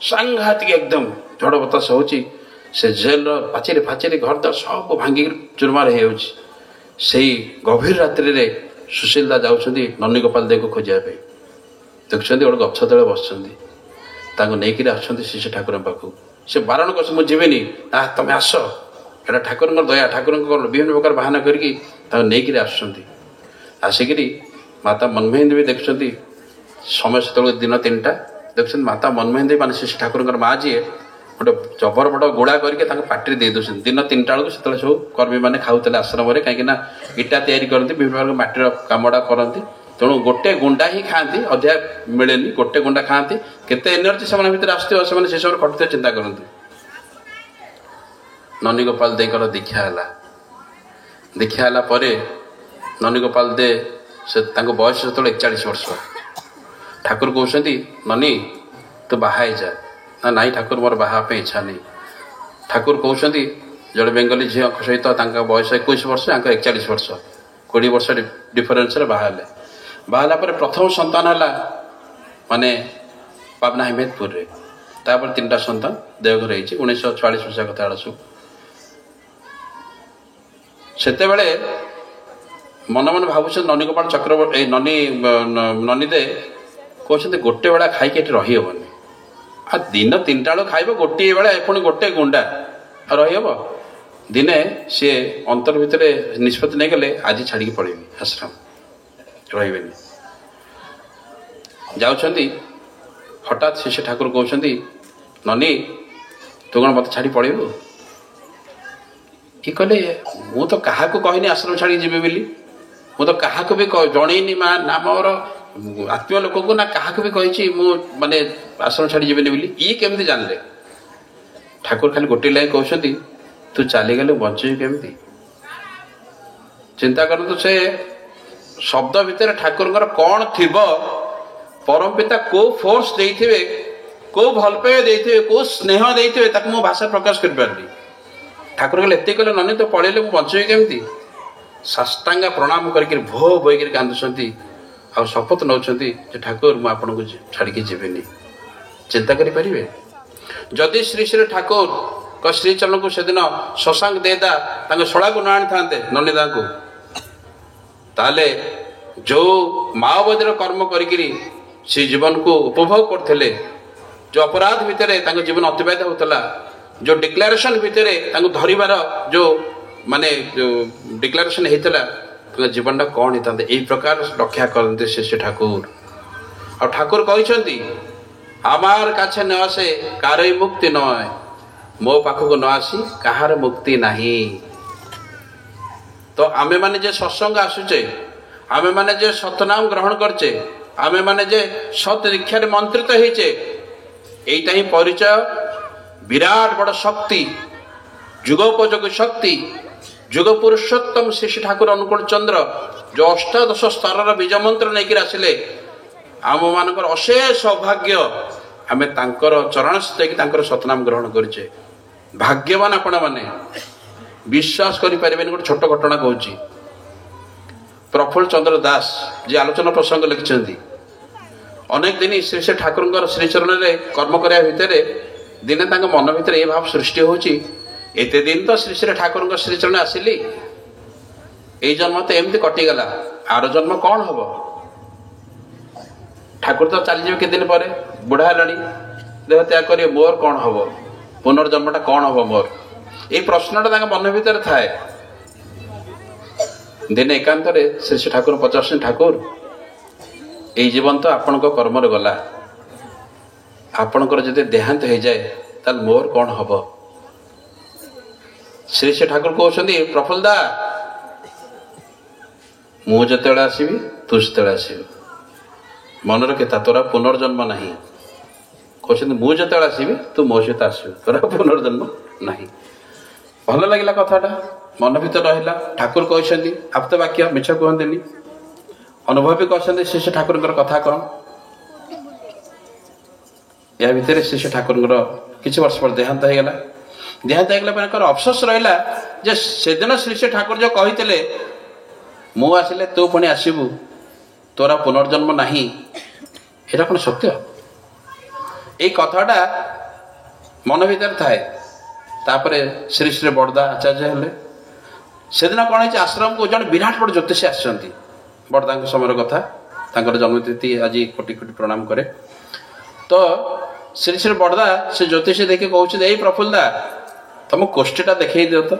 सांघातिक एकदम झड़ बतास हो जेल पाचेरी फाचेरी घर द्वार सब भांगी चुरमार हो गभीर रात्रि रे सुशील दा जाऊँ ननी गोपाल दे को खोजापी देखुं गोटे गछ तले बस नहीं आसुँच शिशु ठाकुर पाखु से बारण कर मुझेनि तुम आस एटा ठाकुर दया ठाकुर विभिन्न प्रकार बाहाना करके आसुँच। आसिक माता मनमोहन देवी देखुं समय से दिन 3टा देखुं माता मनमोहन देवी मान शिशु ठाकुर माँ जी गोटे जबर बड़ गोड़ा करके पार्टी दे दूसरी दिन 3टा बेलू से सब कर्मी मैंने खाऊले आश्रम कहीं इटा तैयारी करती विभिन्न प्रकार माटीर कामड़ा करती तेणु गोटे गुंडा ही खाती अधा मिले गोटे गुंडा खाती केते एनर्जी से भर आसो से सब खटुते चिंता करती। ननी गोपाल देकर दीक्षा है ननी गोपाल दे से बयस जो 41 वर्ष ठाकुर कहते ननी तू बाहाई जा ना नाई ठाकुर मोर बाहा इच्छा नहीं। ठाकुर कहते जड़े बेंगली झील सहित बयस 21 वर्ष 41 वर्ष 20 वर्ष डिफरेन्स बाहला प्रथम संतान है माने पाबना हिमेदपुर रे तापर 3टा संतान देवघर 1946 मसीहा कथा आसू सेते बेले मन मन भावुछ ननी गोपाल चक्रवर्ती ननी ननी दे कहते गोटे बेला खाई रही हेनी आ दिन 3टा बेलू खाइब गोटे बेला पुणी गोटे गुंडा रही हम दिने सी अंतर भितर निष्पत्ति नहीं गले आज छाड़ी पड़ेबी आश्रम रे जाऊँच। हठात शिशु ठाकुर कहते ननी तू कौन मत छाड़ी पड़ेबू कि कहले मु तो क्या कहनी आश्रम छाड़ी जी बोली मु तो क्या भी जनईनी माँ ना मोर आत्मीय लोक को ना क्या भी कही माने आश्रम छाड़ी जीवन बोली ये केमती जानले। ठाकुर खाली गोटे लाइन कहते तू चलीगले बंचू केमती चिंता कर से शब्द भितर ठाकुर कौन थी परम पिता को फोर्स देइथिबे को भल पाए देइथिबे को स्नेह देइथिबे ताक मो भाषा प्रकाश कर पारली। ठाकुर कहले एते कहले ननी तो पड़ेले मु बंचुई केमती साष्टांगा प्रणाम करके भो बोई कांदुंट आ शपथ नौकरी ठाकुर मु आपन को छाड़ी जीवेनि ଚିନ୍ତା କରିପାରିବେ ଯଦି ଶ୍ରୀ ଶ୍ରୀ ଠାକୁର ଶ୍ରୀଚରଣକୁ ସେଦିନ ଶଶାଙ୍କ ଦେଦା ତାଙ୍କ ଶଳାକୁ ନ ଆଣିଥାନ୍ତେ ନନ୍ଦିଦାଙ୍କୁ, ତାହେଲେ ଯେଉଁ ମାଓବାଦୀର କର୍ମ କରିକିରି ସେ ଜୀବନକୁ ଉପଭୋଗ କରୁଥିଲେ, ଯେଉଁ ଅପରାଧ ଭିତରେ ତାଙ୍କ ଜୀବନ ଅତିବାହିତ ହେଉଥିଲା, ଯେଉଁ ଡିକ୍ଲାରେସନ୍ ଭିତରେ ତାଙ୍କୁ ଧରିବାର ଯେଉଁ ମାନେ ଯେଉଁ ଡିକ୍ଲାରେସନ୍ ହେଇଥିଲା, ତାଙ୍କ ଜୀବନଟା କ'ଣ ହେଇଥାନ୍ତେ। ଏଇ ପ୍ରକାର ରକ୍ଷା କରନ୍ତି ଶ୍ରୀ ଠାକୁର। ଆଉ ଠାକୁର କହିଛନ୍ତି আমার কাছে ন আসে কারই মুক্তি নয়, ମୋ ପାଖକୁ ନ ଆସି କାହାର ମୁକ୍ତି ନାହିଁ। ତ ଆମେମାନେ ଯେ ସତ୍ସଙ୍ଗ ଆସୁଛେ, ଆମେମାନେ ଯେ ସତନାମ ଗ୍ରହଣ କରୁଛେ, ଆମେମାନେ ଯେ ସତ୍ ଦୀକ୍ଷାରେ ମନ୍ତ୍ରିତ ହେଇଛେ, এইটা ହିଁ ପରିଚୟ ବିରାଟ ବଡ଼ ଶକ୍ତି, ଯୁଗୋପଯୋଗୀ ଶକ୍ତି, ଯୁଗ ପୁରୁଷୋତ୍ତମ ଶ୍ରୀ ଠାକୁର ଅନୁକୂଳ ଚନ୍ଦ୍ର ଯେଉଁ ଅଷ୍ଟାଦଶ ସ୍ତରର ବୀଜ ମନ୍ତ୍ର ନେଇକି ଆସିଲେ, ଆମମାନଙ୍କର ଅଶେଷ ସୌଭାଗ୍ୟ ଆମେ ତାଙ୍କର ଚରଣ ସ୍ଥିତି ତାଙ୍କର ସତନାମ ଗ୍ରହଣ କରିଛେ। ଭାଗ୍ୟବାନ ଆପଣମାନେ, ବିଶ୍ୱାସ କରିପାରିବେନି। ଗୋଟେ ଛୋଟ ଘଟଣା କହୁଛି। ପ୍ରଫୁଲ୍ଲ ଚନ୍ଦ୍ର ଦାସ ଯିଏ ଆଲୋଚନା ପ୍ରସଙ୍ଗ ଲେଖିଛନ୍ତି, ଅନେକ ଦିନ ଶ୍ରୀ ଶ୍ରୀ ଠାକୁରଙ୍କର ଶ୍ରୀଚରଣରେ କର୍ମ କରିବା ଭିତରେ ଦିନେ ତାଙ୍କ ମନ ଭିତରେ ଏ ଭାବ ସୃଷ୍ଟି ହେଉଛି, ଏତେ ଦିନ ତ ଶ୍ରୀ ଶ୍ରୀ ଠାକୁରଙ୍କ ଶ୍ରୀଚରଣ ଆସିଲି, ଏଇ ଜନ୍ମ ତ ଏମିତି କଟିଗଲା, ଆର ଜନ୍ମ କ'ଣ ହବ? ଠାକୁର ତ ଚାଲିଯିବେ କେତେଦିନ ପରେ, ବୁଢ଼ା ହେଲାଣି, ଦେହ ତ୍ୟାଗ କରିବେ, ମୋର କ'ଣ ହବ? ପୁନର୍ଜନ୍ମଟା କ'ଣ ହବ ମୋର? ଏଇ ପ୍ରଶ୍ନଟା ତାଙ୍କ ମନ ଭିତରେ ଥାଏ। ଦିନେ ଏକାନ୍ତରେ ଶ୍ରୀ ଶ୍ରୀ ଠାକୁର ପଚାରୁଛନ୍ତି, ଠାକୁର ଏଇ ଜୀବନ ତ ଆପଣଙ୍କ କର୍ମରେ ଗଲା, ଆପଣଙ୍କର ଯଦି ଦେହାନ୍ତ ହେଇଯାଏ ତାହେଲେ ମୋର କ'ଣ ହବ? ଶ୍ରୀ ଶ୍ରୀ ଠାକୁର କହୁଛନ୍ତି, ପ୍ରଫୁଲ୍ଲ ଦା, ମୁଁ ଯେତେବେଳେ ଆସିବି ତୁ ସେତେବେଳେ ଆସିବୁ, ମନେ ରଖେ ତୋର ପୁନର୍ଜନ୍ମ ନାହିଁ। କହୁଛନ୍ତି ମୁଁ ଯେତେବେଳେ ଆସିବି ତୁ ମୋ ସହିତ ଆସିବୁ, ତୋର ପୁନର୍ଜନ୍ମ ନାହିଁ। ଭଲ ଲାଗିଲା କଥାଟା, ମନ ଭିତରେ ରହିଲା। ଠାକୁର କହିଛନ୍ତି ଆପ୍ତ ବାକ୍ୟ, ମିଛ କୁହନ୍ତିନି। ଅନୁଭବୀ କହିଛନ୍ତି ଶ୍ରୀ ଶ୍ରୀ ଠାକୁରଙ୍କର କଥା କ'ଣ? ଏହା ଭିତରେ ଶ୍ରୀ ଶ୍ରୀ ଠାକୁରଙ୍କର କିଛି ବର୍ଷ ପରେ ଦେହାନ୍ତ ହେଇଗଲା। ଦେହାନ୍ତ ହେଇଗଲା ପରେ ତାଙ୍କର ଅଫସୋସ ରହିଲା ଯେ ସେଦିନ ଶ୍ରୀ ଶ୍ରୀ ଠାକୁର ଯେଉଁ କହିଥିଲେ ମୁଁ ଆସିଲେ ତୁ ପୁଣି ଆସିବୁ, ତୋର ପୁନର୍ଜନ୍ମ ନାହିଁ, ଏଇଟା କ'ଣ ସତ୍ୟ? ଏଇ କଥାଟା ମନ ଭିତରେ ଥାଏ। ତାପରେ ଶ୍ରୀ ଶ୍ରୀ ବଡ଼ଦା ଆଚାର୍ଯ୍ୟ ହେଲେ। ସେଦିନ କ'ଣ ହେଇଛି, ଆଶ୍ରମକୁ ଜଣେ ବିରାଟ ବଡ଼ ଜ୍ୟୋତିଷୀ ଆସିଛନ୍ତି। ବଡ଼ଦାଙ୍କ ସମୟର କଥା, ତାଙ୍କର ଜନ୍ମତିଥି ଆଜି କୋଟି କୋଟି ପ୍ରଣାମ କରେ। ତ ଶ୍ରୀ ଶ୍ରୀ ବଡ଼ଦା ସେ ଜ୍ୟୋତିଷୀ ଦେଖି କହୁଛନ୍ତି, ଏଇ ପ୍ରଫୁଲ୍ଲ ଦା ତମ କୋଷ୍ଠୀଟା ଦେଖେଇ ଦିଅ ତ।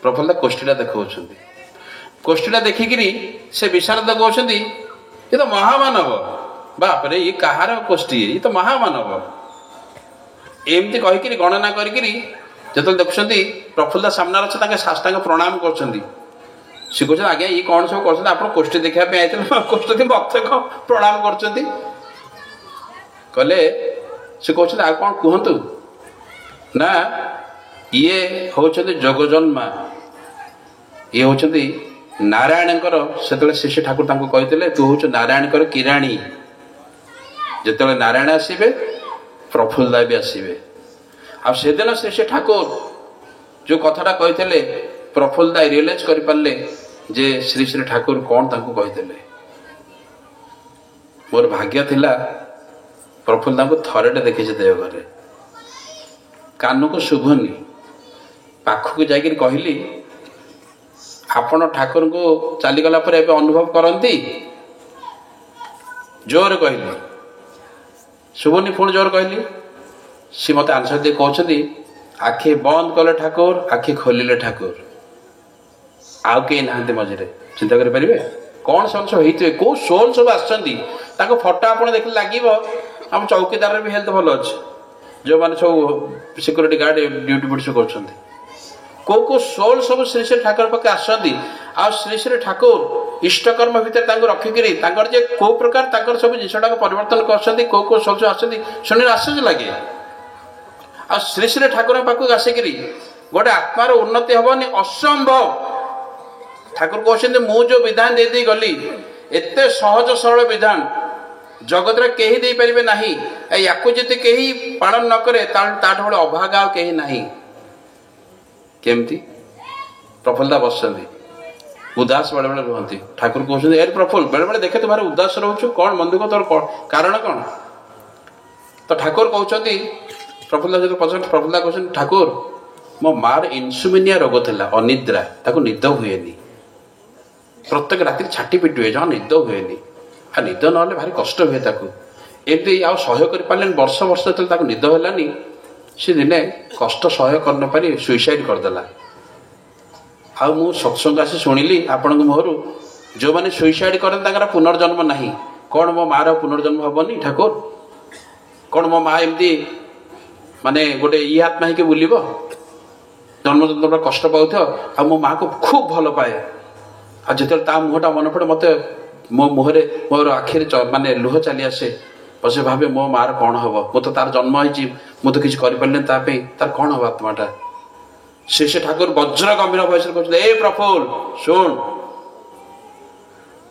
ପ୍ରଫୁଲ୍ଲ ଦା କୋଷ୍ଠୀଟା ଦେଖାଉଛନ୍ତି। କୋଷ୍ଠୀଟା ଦେଖିକିରି ସେ ବିଶାରଦ କହୁଛନ୍ତି, ଏ ତ ମହାମାନବ, ବାପରେ ଇଏ କାହାର କୋଷ୍ଠୀ, ଇଏ ତ ମହାମାନବ। ଏମିତି କହିକିରି ଗଣନା କରିକିରି ଯେତେବେଳେ ଦେଖୁଛନ୍ତି ପ୍ରଫୁଲ୍ଲ ସାମ୍ନାରେ ଅଛି, ତାଙ୍କ ପ୍ରଣାମ କରୁଛନ୍ତି। ସେ କହୁଛନ୍ତି, ଆଜ୍ଞା ଇଏ କ'ଣ ସବୁ କରୁଛନ୍ତି? ଆପଣ କୋଷ୍ଠୀ ଦେଖିବା ପାଇଁ ଆଇଥିଲେ, କୋଷ୍ଠୀ ମତେ କ'ଣ ପ୍ରଣାମ କରୁଛନ୍ତି? କହିଲେ, ସେ କହୁଛନ୍ତି ଆଉ କ'ଣ କୁହନ୍ତୁ? ନା, ଇଏ ହେଉଛନ୍ତି ଯୋଗଜନ୍ମା, ଇଏ ହେଉଛନ୍ତି ନାରାୟଣଙ୍କର। ସେତେବେଳେ ଶ୍ରୀ ଶ୍ରୀ ଠାକୁର ତାଙ୍କୁ କହିଥିଲେ, ତୁ ହେଉଛୁ ନାରାୟଣଙ୍କର କିରାଣୀ। ଯେତେବେଳେ ନାରାୟଣ ଆସିବେ ପ୍ରଫୁଲ୍ଲ ଦା ବି ଆସିବେ। ଆଉ ସେଦିନ ଶ୍ରୀ ଶ୍ରୀ ଠାକୁର ଯେଉଁ କଥାଟା କହିଥିଲେ, ପ୍ରଫୁଲ୍ଲ ଦା ରିଏଲାଇଜ୍ କରିପାରିଲେ ଯେ ଶ୍ରୀ ଶ୍ରୀ ଠାକୁର କ'ଣ ତାଙ୍କୁ କହିଥିଲେ। ମୋର ଭାଗ୍ୟ ଥିଲା ପ୍ରଫୁଲ୍ଲ ଦାଙ୍କୁ ଥରେଟେ ଦେଖିଛି ଦେଓଘରେ, କାନକୁ ଶୁଭୁନି। ପାଖକୁ ଯାଇକିରି କହିଲି, ଆପଣ ଠାକୁରଙ୍କୁ ଚାଲିଗଲା ପରେ ଏବେ ଅନୁଭବ କରନ୍ତି? ଜୋରରେ କହିଲି, ଶୁଭୁନି, ପୁଣି ଜୋର କହିଲି। ସେ ମୋତେ ଆନ୍ସର ଦେଇ କହୁଛନ୍ତି, ଆଖି ବନ୍ଦ କଲେ ଠାକୁର, ଆଖି ଖୋଲିଲେ ଠାକୁର, ଆଉ କେହି ନାହାନ୍ତି ମଝିରେ। ଚିନ୍ତା କରିପାରିବେ କ'ଣ ସେମାନେ ସବୁ ହେଇଥିବେ, କେଉଁ ସୋଲ୍ ସବୁ ଆସିଛନ୍ତି। ତାଙ୍କ ଫଟୋ ଆପଣ ଦେଖିଲେ ଲାଗିବ ଆମ ଚୌକିଦାରରେ ବି ହେଲ୍ଥ ଭଲ ଅଛି, ଯେଉଁମାନେ ସବୁ ସିକ୍ୟୁରିଟି ଗାର୍ଡ ଡ୍ୟୁଟି ଫ୍ୟୁଟି ସବୁ କରୁଛନ୍ତି। କେଉଁ କେଉଁ ସୋଲ୍ ସବୁ ଶ୍ରୀ ଶ୍ରୀ ଠାକୁର ପାଖେ ଆସନ୍ତି। ଆଉ ଶ୍ରୀ ଶ୍ରୀ ଠାକୁର ଇଷ୍ଟକର୍ମ ଭିତରେ ତାଙ୍କୁ ରଖିକିରି ତାଙ୍କର ଯେ କେଉଁ ପ୍ରକାର ତାଙ୍କର ସବୁ ଜିନିଷଟାକୁ ପରିବର୍ତ୍ତନ କରୁଛନ୍ତି, କେଉଁ କେଉଁ ସବୁ ଆସନ୍ତି, ଶୁଣିଲେ ଆଶ୍ଚର୍ଯ୍ୟ ଲାଗେ। ଆଉ ଶ୍ରୀ ଶ୍ରୀ ଠାକୁରଙ୍କ ପାଖକୁ ଆସିକିରି ଗୋଟେ ଆତ୍ମାର ଉନ୍ନତି ହେବନି, ଅସମ୍ଭବ। ଠାକୁର କହୁଛନ୍ତି, ମୁଁ ଯେଉଁ ବିଧାନ ଦେଇ ଗଲି, ଏତେ ସହଜ ସରଳ ବିଧାନ ଜଗତରେ କେହି ଦେଇପାରିବେ ନାହିଁ। ୟାକୁ ଯଦି କେହି ପାଳନ ନ କରେ ତାହେଲେ ତାଠୁ ଗୋଟେ ଅଭାଗା ଆଉ କେହି ନାହିଁ। କେମିତି? ପ୍ରଫୁଲ୍ଲ ଦା ବସିଛନ୍ତି, ଉଦାସ ବେଳେବେଳେ ରୁହନ୍ତି। ଠାକୁର କହୁଛନ୍ତି, ଏ ପ୍ରଫୁଲ୍ଲ ବେଳେବେଳେ ଦେଖେ ତୁ ଭାରି ଉଦାସ ରହୁଛୁ, କ'ଣ ମନ ଦୁଃଖ ତୋର, କାରଣ କ'ଣ? ତ ଠାକୁର କହୁଛନ୍ତି ପ୍ରଫୁଲ୍ଲ ଯେତେବେଳେ ପଚାରୁଛନ୍ତି ପ୍ରଫୁଲ୍ଲ କହୁଛନ୍ତି ଠାକୁର ମୋ ମାର ଇନ୍ସୁମିନିଆ ରୋଗ ଥିଲା, ଅନିଦ୍ରା, ତାକୁ ନିଦ ହୁଏନି, ପ୍ରତ୍ୟେକ ରାତିରେ ଛାଟି ପିଟି ହୁଏ, ଜମା ନିଦ ହୁଏନି, ଆଉ ନିଦ ନହେଲେ ଭାରି କଷ୍ଟ ହୁଏ ତାକୁ। ଏମିତି ଆଉ ସହ୍ୟ କରିପାରିଲେନି, ବର୍ଷ ବର୍ଷ ଯେତେବେଳେ ତାକୁ ନିଦ ହେଲାନି ସେ ଦିନେ କଷ୍ଟ ସହ୍ୟ କରିନପାରି ସୁଇସାଇଡ୍ କରିଦେଲା। ଆଉ ମୁଁ ସତ୍ସଙ୍ଗ ଆସି ଶୁଣିଲି ଆପଣଙ୍କ ମୁହଁରୁ ଯେଉଁମାନେ ସୁଇସାଇଡ୍ କରନ୍ତି ତାଙ୍କର ପୁନର୍ଜନ୍ମ ନାହିଁ। କ'ଣ ମୋ ମାଆର ପୁନର୍ଜନ୍ମ ହେବନି ଠାକୁର? କ'ଣ ମୋ ମାଆ ଏମିତି ମାନେ ଗୋଟେ ଆତ୍ମା ହେଇକି ବୁଲିବ, ଜନ୍ମଜନ୍ମର କଷ୍ଟ ପାଉଥିବ, ଆଉ ମୋ ମାଆକୁ ଖୁବ୍ ଭଲ ପାଏ। ଆଉ ଯେତେବେଳେ ତା ମୁହଁଟା ମନେ ପଡ଼େ ମୋତେ ମୋ ମୁହଁରେ ମୋର ଆଖିରେ ମାନେ ଲୁହ ଚାଲି ଆସେ। ବସେ ଭାବେ ମୋ ମାଆର କ'ଣ ହେବ, ମୁଁ ତ ତାର ଜନ୍ମ ହେଇଛି, ମୁଁ ତ କିଛି କରିପାରିଲିନି ତା ପାଇଁ, ତାର କ'ଣ ହେବ ଆତ୍ମାଟା। ସେ ଠାକୁର ବଜ୍ର ଗମ୍ଭୀର ବୟସରେ କହୁଛନ୍ତି ଏ ପ୍ରଫୁଲ୍ଲ ଶୁଣ,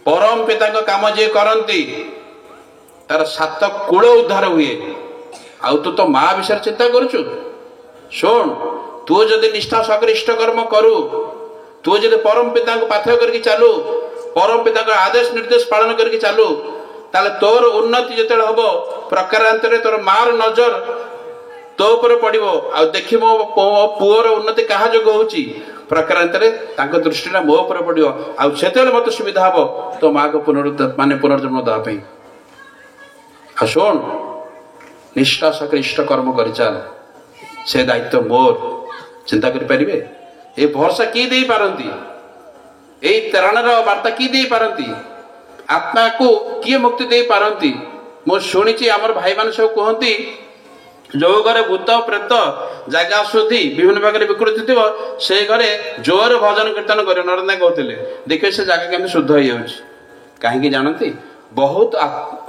ପରମ ପିତାଙ୍କ କାମ ଯିଏ କରନ୍ତି ତାର 7 କୂଳ ଉଦ୍ଧାର ହୁଏ। ଆଉ ତୁ ତୋ ମା ବିଷୟରେ ଚିନ୍ତା କରୁଛୁ? ଶୁଣ, ତୁ ଯଦି ନିଷ୍ଠା ସହକାରେ ଇଷ୍ଟ କର୍ମ କରୁ, ତୁ ଯଦି ପରମ ପିତାଙ୍କୁ ପାଥେୟ କରିକି ଚାଲୁ, ପରମ ପିତାଙ୍କ ଆଦେଶ ନିର୍ଦ୍ଦେଶ ପାଳନ କରିକି ଚାଲୁ, ତାହେଲେ ତୋର ଉନ୍ନତି ଯେତେବେଳେ ହବ ପ୍ରକାରାନ୍ତରେ ତୋର ମାର ନଜର ତୋ ଉପରେ ପଡିବ। ଆଉ ଦେଖିବ ପୁଅର ଉନ୍ନତି କାହା ଯୋଗ ହଉଛି, ପ୍ରକାରାନ୍ତରେ ତାଙ୍କ ଦୃଷ୍ଟିଟା ମୋ ଉପରେ ପଡିବ। ଆଉ ସେତେବେଳେ ମତେ ସୁବିଧା ହବ ତୋ ମାଆକୁ ପୁନର୍ଜନ୍ମ ଦେବା ପାଇଁ। ଆଉ ଶୁଣ, ନିଷ୍ଠା ସହକାରେ ଇଷ୍ଟ କର୍ମ କରିଚାଲ, ସେ ଦାୟିତ୍ୱ ମୋର। ଚିନ୍ତା କରିପାରିବେ ଏ ଭରସା କିଏ ଦେଇପାରନ୍ତି? ଏଇ ତ୍ରାଣର ବାର୍ତ୍ତା କିଏ ଦେଇପାରନ୍ତି? ଆତ୍ମାକୁ କିଏ ମୁକ୍ତି ଦେଇପାରନ୍ତି? ମୁଁ ଶୁଣିଛି ଆମର ଭାଇମାନେ ସବୁ କୁହନ୍ତି ଯୋଉ ଘରେ ଭୂତ ପ୍ରେତ ଜାଗା ଅଶୁଦ୍ଧି ବିଭିନ୍ନ ପ୍ରକାର ବିକୃତି ଥିବ ସେ ଘରେ ଜୋର ଭଜନ କୀର୍ତ୍ତନ କରିବ। ନରେନ୍ଦ୍ର କହୁଥିଲେ ଦେଖିବେ ସେ ଜାଗା କେମିତି ଶୁଦ୍ଧ ହେଇଯାଉଛି। କାହିଁକି ଜାଣନ୍ତି? ବହୁତ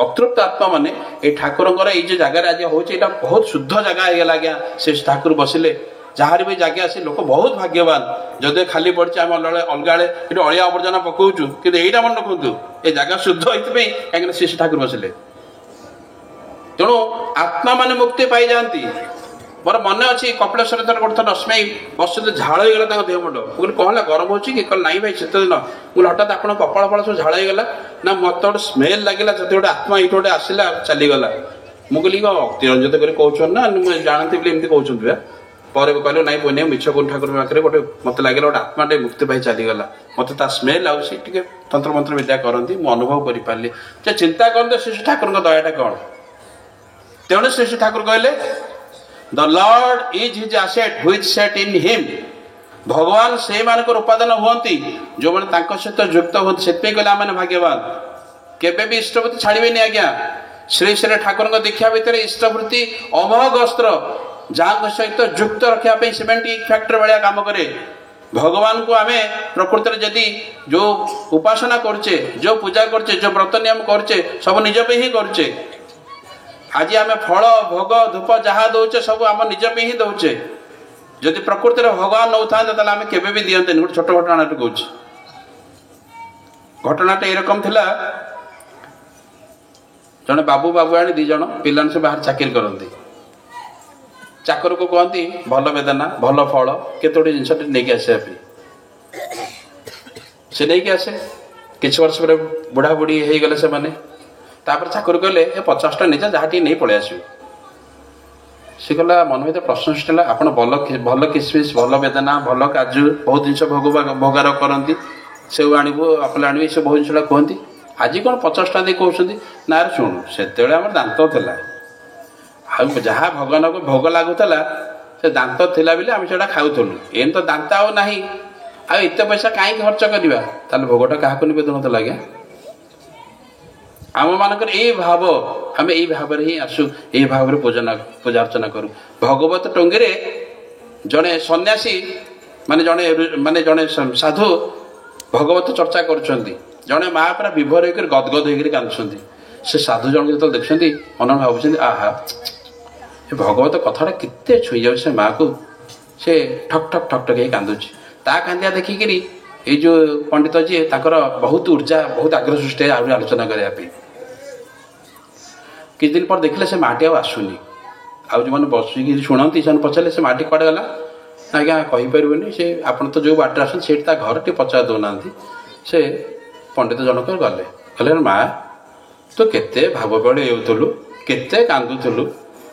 ଅତୃପ୍ତ ଆତ୍ମା ମାନେ ଏଇ ଠାକୁରଙ୍କର ଏଇ ଯୋଉ ଜାଗାରେ ଆଜି ହଉଛି ଏଇଟା ବହୁତ ଶୁଦ୍ଧ ଜାଗା ହେଇଗଲା। ଆଜ୍ଞା ସେ ଠାକୁର ବସିଲେ ଯାହାର ବି ଜାଗା ଅଛି ଲୋକ ବହୁତ ଭାଗ୍ୟବାନ। ଯଦି ଖାଲି ପଡିଛି ଆମେ ଅଲଗା ବେଳେ ଏଠି ଅଳିଆ ଆବର୍ଜନା ପକଉଛୁ, କିନ୍ତୁ ଏଇଟା ମନେ ରଖନ୍ତୁ ଏ ଜାଗା ଶୁଦ୍ଧ ହେଇଥିପାଇଁ କାହିଁକିନା ସେ ଠାକୁର ବସିଲେ। ତେଣୁ ଆତ୍ମା ମାନେ ମୁକ୍ତି ପାଇଯାଆନ୍ତି। ମୋର ମନେ ଅଛି କପିଳେଶ୍ୱର ଗୋଟେ ଥର ଅସ୍ମାଇ ବସୁଥିଲେ, ଝାଳ ହେଇଗଲା ତାଙ୍କ ଦେହ ମୁଣ୍ଡ। ମୁଁ କହିଲି କ'ଣ ହେଲା, ଗରମ ହଉଛି କି? କହିଲେ ନାଇଁ ଭାଇ ଶୀତ ଦିନ। ମୁଁ କହିଲି ହଠାତ୍ ଆପଣଙ୍କ କପାଳ ଫଳ ସବୁ ଝାଳ ହେଇଗଲା? ନା ମତେ ଗୋଟେ ସ୍ମେଲ ଲାଗିଲା, ଯଦି ଗୋଟେ ଆତ୍ମା ଏଇଠି ଗୋଟେ ଆସିଲା ଚାଲିଗଲା। ମୁଁ କହିଲି କ'ଣ ଅତିରଞ୍ଜିତ କରି କହୁଛନ୍ତି ନା ମୁଁ ଜାଣନ୍ତି ବୋଲି ଏମିତି କହୁଛନ୍ତି? ପରେ କହିଲେ ନାଇଁ ପୁଣି ମିଛ କୋଉ ଠାକୁର ପାଖରେ ଗୋଟେ ମତେ ଲାଗିଲା ଗୋଟେ ଆତ୍ମାଟେ ମୁକ୍ତି ପାଇ ଚାଲିଗଲା। ମତେ ତା ସ୍ମେଲ ଆଉ ସେ ଟିକେ ତନ୍ତ୍ରମନ୍ତ୍ର ବିଦ୍ୟା କରନ୍ତି, ମୁଁ ଅନୁଭବ କରିପାରିଲି। ଯେ ଚିନ୍ତା କରନ୍ତୁ ସେ ଠାକୁରଙ୍କ ଦୟାଟା କ'ଣ। ତେଣୁ ଶ୍ରୀ ଠାକୁର କହିଲେ the lord is his asset which set in him. ଭଗବାନ ସେଇମାନଙ୍କର ଉପାଦାନ ହୁଅନ୍ତି ଯୋଉମାନେ ତାଙ୍କ ସହିତ ଯୁକ୍ତ ହୁଅନ୍ତି। ସେଥିପାଇଁ କହିଲେ ଆମେ ଭାଗ୍ୟବାନ। କେବେ ବି ଇଷ୍ଟବୃତ୍ତି ଛାଡ଼ିବେନି ଆଜ୍ଞା। ଶ୍ରୀ ଶ୍ରୀ ଠାକୁରଙ୍କ ଦୀକ୍ଷା ଭିତରେ ଇଷ୍ଟବୃତ୍ତି ଅମୋଘ ଅସ୍ତ୍ର, ଯାହାଙ୍କ ସହିତ ଯୁକ୍ତ ରଖିବା ପାଇଁ ସିମେଣ୍ଟ ଫ୍ୟାକ୍ଟରୀ ଭଳିଆ କାମ କରେ। ଭଗବାନଙ୍କୁ ଆମେ ପ୍ରକୃତରେ ଯଦି ଯୋଉ ଉପାସନା କରୁଛେ, ଯୋଉ ପୂଜା କରୁଛେ, ଯୋଉ ବ୍ରତ ନିୟମ କରୁଛେ ସବୁ ନିଜ ପାଇଁ ହିଁ କରୁଛେ। ଆଜି ଆମେ ଫଳ ଭୋଗ ଧୂପ ଯାହା ଦଉଛେ ସବୁ ଆମ ନିଜ ପାଇଁ ହିଁ ଦଉଛେ। ଯଦି ପ୍ରକୃତିରେ ଭଗବାନ ନଉଥାନ୍ତେ ତାହେଲେ ଆମେ କେବେ ବି ଦିଅନ୍ତେନି। ଗୋଟେ ଛୋଟ ଘଟଣାଟେ କହୁଛି। ଘଟଣାଟା ଏରକମ ଥିଲା, ଜଣେ ବାବୁ ବାବୁଆଣୀ 2 ଜଣ ପିଲାମାନେ ସବୁ ବାହାରେ ଚାକିରି କରନ୍ତି। ଚାକରକୁ କୁହନ୍ତି ଭଲ ବେଦନା ଭଲ ଫଳ କେତେ ଗୋଟେ ଜିନିଷ ନେଇକି ଆସିବା ପାଇଁ। ସେ ନେଇକି ଆସେ। କିଛି ବର୍ଷ ପରେ ବୁଢା ବୁଢୀ ହେଇଗଲେ ସେମାନେ। ତାପରେ ଚାକର କହିଲେ ଏ 50ଟା ନେଇଯା, ଯାହା ଟିକେ ନେଇ ପଳେଇ ଆସିବୁ। ସେ କହିଲା ମନ ଭିତରେ ପ୍ରଶ୍ନ ସୃଷ୍ଟି ହେଲା, ଆପଣ ଭଲ କିସମିସ୍ ଭଲ ବେଦନା ଭଲ କାଜୁ ବହୁତ ଜିନିଷ ଭୋଗାର କରନ୍ତି, ସେଉ ଆଣିବୁ ଆପଲ ଆଣିବୁ ଏସବୁ ବହୁତ ଜିନିଷଟା କୁହନ୍ତି। ଆଜି କ'ଣ 50ଟା ଦେଇ କହୁଛନ୍ତି? ନା ଶୁଣୁ, ସେତେବେଳେ ଆମର ଦାନ୍ତ ଥିଲା, ଆଉ ଯାହା ଭଗବାନଙ୍କୁ ଭୋଗ ଲାଗୁଥିଲା ସେ ଦାନ୍ତ ଥିଲା ବୋଲି ଆମେ ସେଟା ଖାଉଥିଲୁ। ଏମିତି ତ ଦାନ୍ତ ଆଉ ନାହିଁ, ଆଉ ଏତେ ପଇସା କାହିଁକି ଖର୍ଚ୍ଚ କରିବା? ତାହେଲେ ଭୋଗଟା କାହାକୁ ନିବେଦନ ଥିଲା ଆଜ୍ଞା? ଆମ ମାନଙ୍କର ଏଇ ଭାବ, ଆମେ ଏଇ ଭାବରେ ହିଁ ଆସୁ, ଏଇ ଭାବରେ ପୂଜା ଅର୍ଚ୍ଚନା କରୁ। ଭଗବତ ଟଙ୍ଗିରେ ଜଣେ ସନ୍ନ୍ୟାସୀ ମାନେ ଜଣେ ସାଧୁ ଭଗବତ ଚର୍ଚ୍ଚା କରୁଛନ୍ତି। ଜଣେ ମା ପୁରା ବିଭୋର ହେଇକରି ଗଦଗଦ ହେଇକରି କାନ୍ଦୁଛନ୍ତି। ସେ ସାଧୁ ଜଣକ ଯେତେବେଳେ ଦେଖୁଛନ୍ତି ମନେ ଭାବୁଛନ୍ତି ଆହା ଏ ଭଗବତ କଥାଟା କେତେ ଛୁଇଁ ଯାଉଛି ସେ ମାଆକୁ। ସେ ଠକ୍ ଠକ୍ ଠକ୍ ଠକ୍ ହେଇ କାନ୍ଦୁଛି। ତା କାନ୍ଦିଆ ଦେଖିକିରି ଏଇ ଯୋଉ ପଣ୍ଡିତ ଯିଏ ତାଙ୍କର ବହୁତ ଉର୍ଜା ବହୁତ ଆଗ୍ରହ ସୃଷ୍ଟି ଆହୁରି ଆଲୋଚନା କରିବା ପାଇଁ। କିଛି ଦିନ ପରେ ଦେଖିଲେ ସେ ମାଟି ଆଉ ଆସୁନି। ଆଉ ଯେଉଁମାନେ ବସିକି ଶୁଣନ୍ତି ସେମାନେ ପଚାରିଲେ ସେ ମାଟି କୁଆଡ଼େ ଗଲା? ଆଜ୍ଞା କହିପାରିବନି, ସେ ଆପଣ ତ ଯେଉଁ ବାଟରେ ଆସନ୍ତି ସେଇଠି ତା ଘର ଟିକେ ପଚାରି ଦେଉନାହାନ୍ତି। ସେ ପଣ୍ଡିତ ଜଣକ ଗଲେ, କହିଲେ ମା ତୁ କେତେ ଭାବ ବେଳ ହେଉଥିଲୁ, କେତେ କାନ୍ଦୁଥିଲୁ,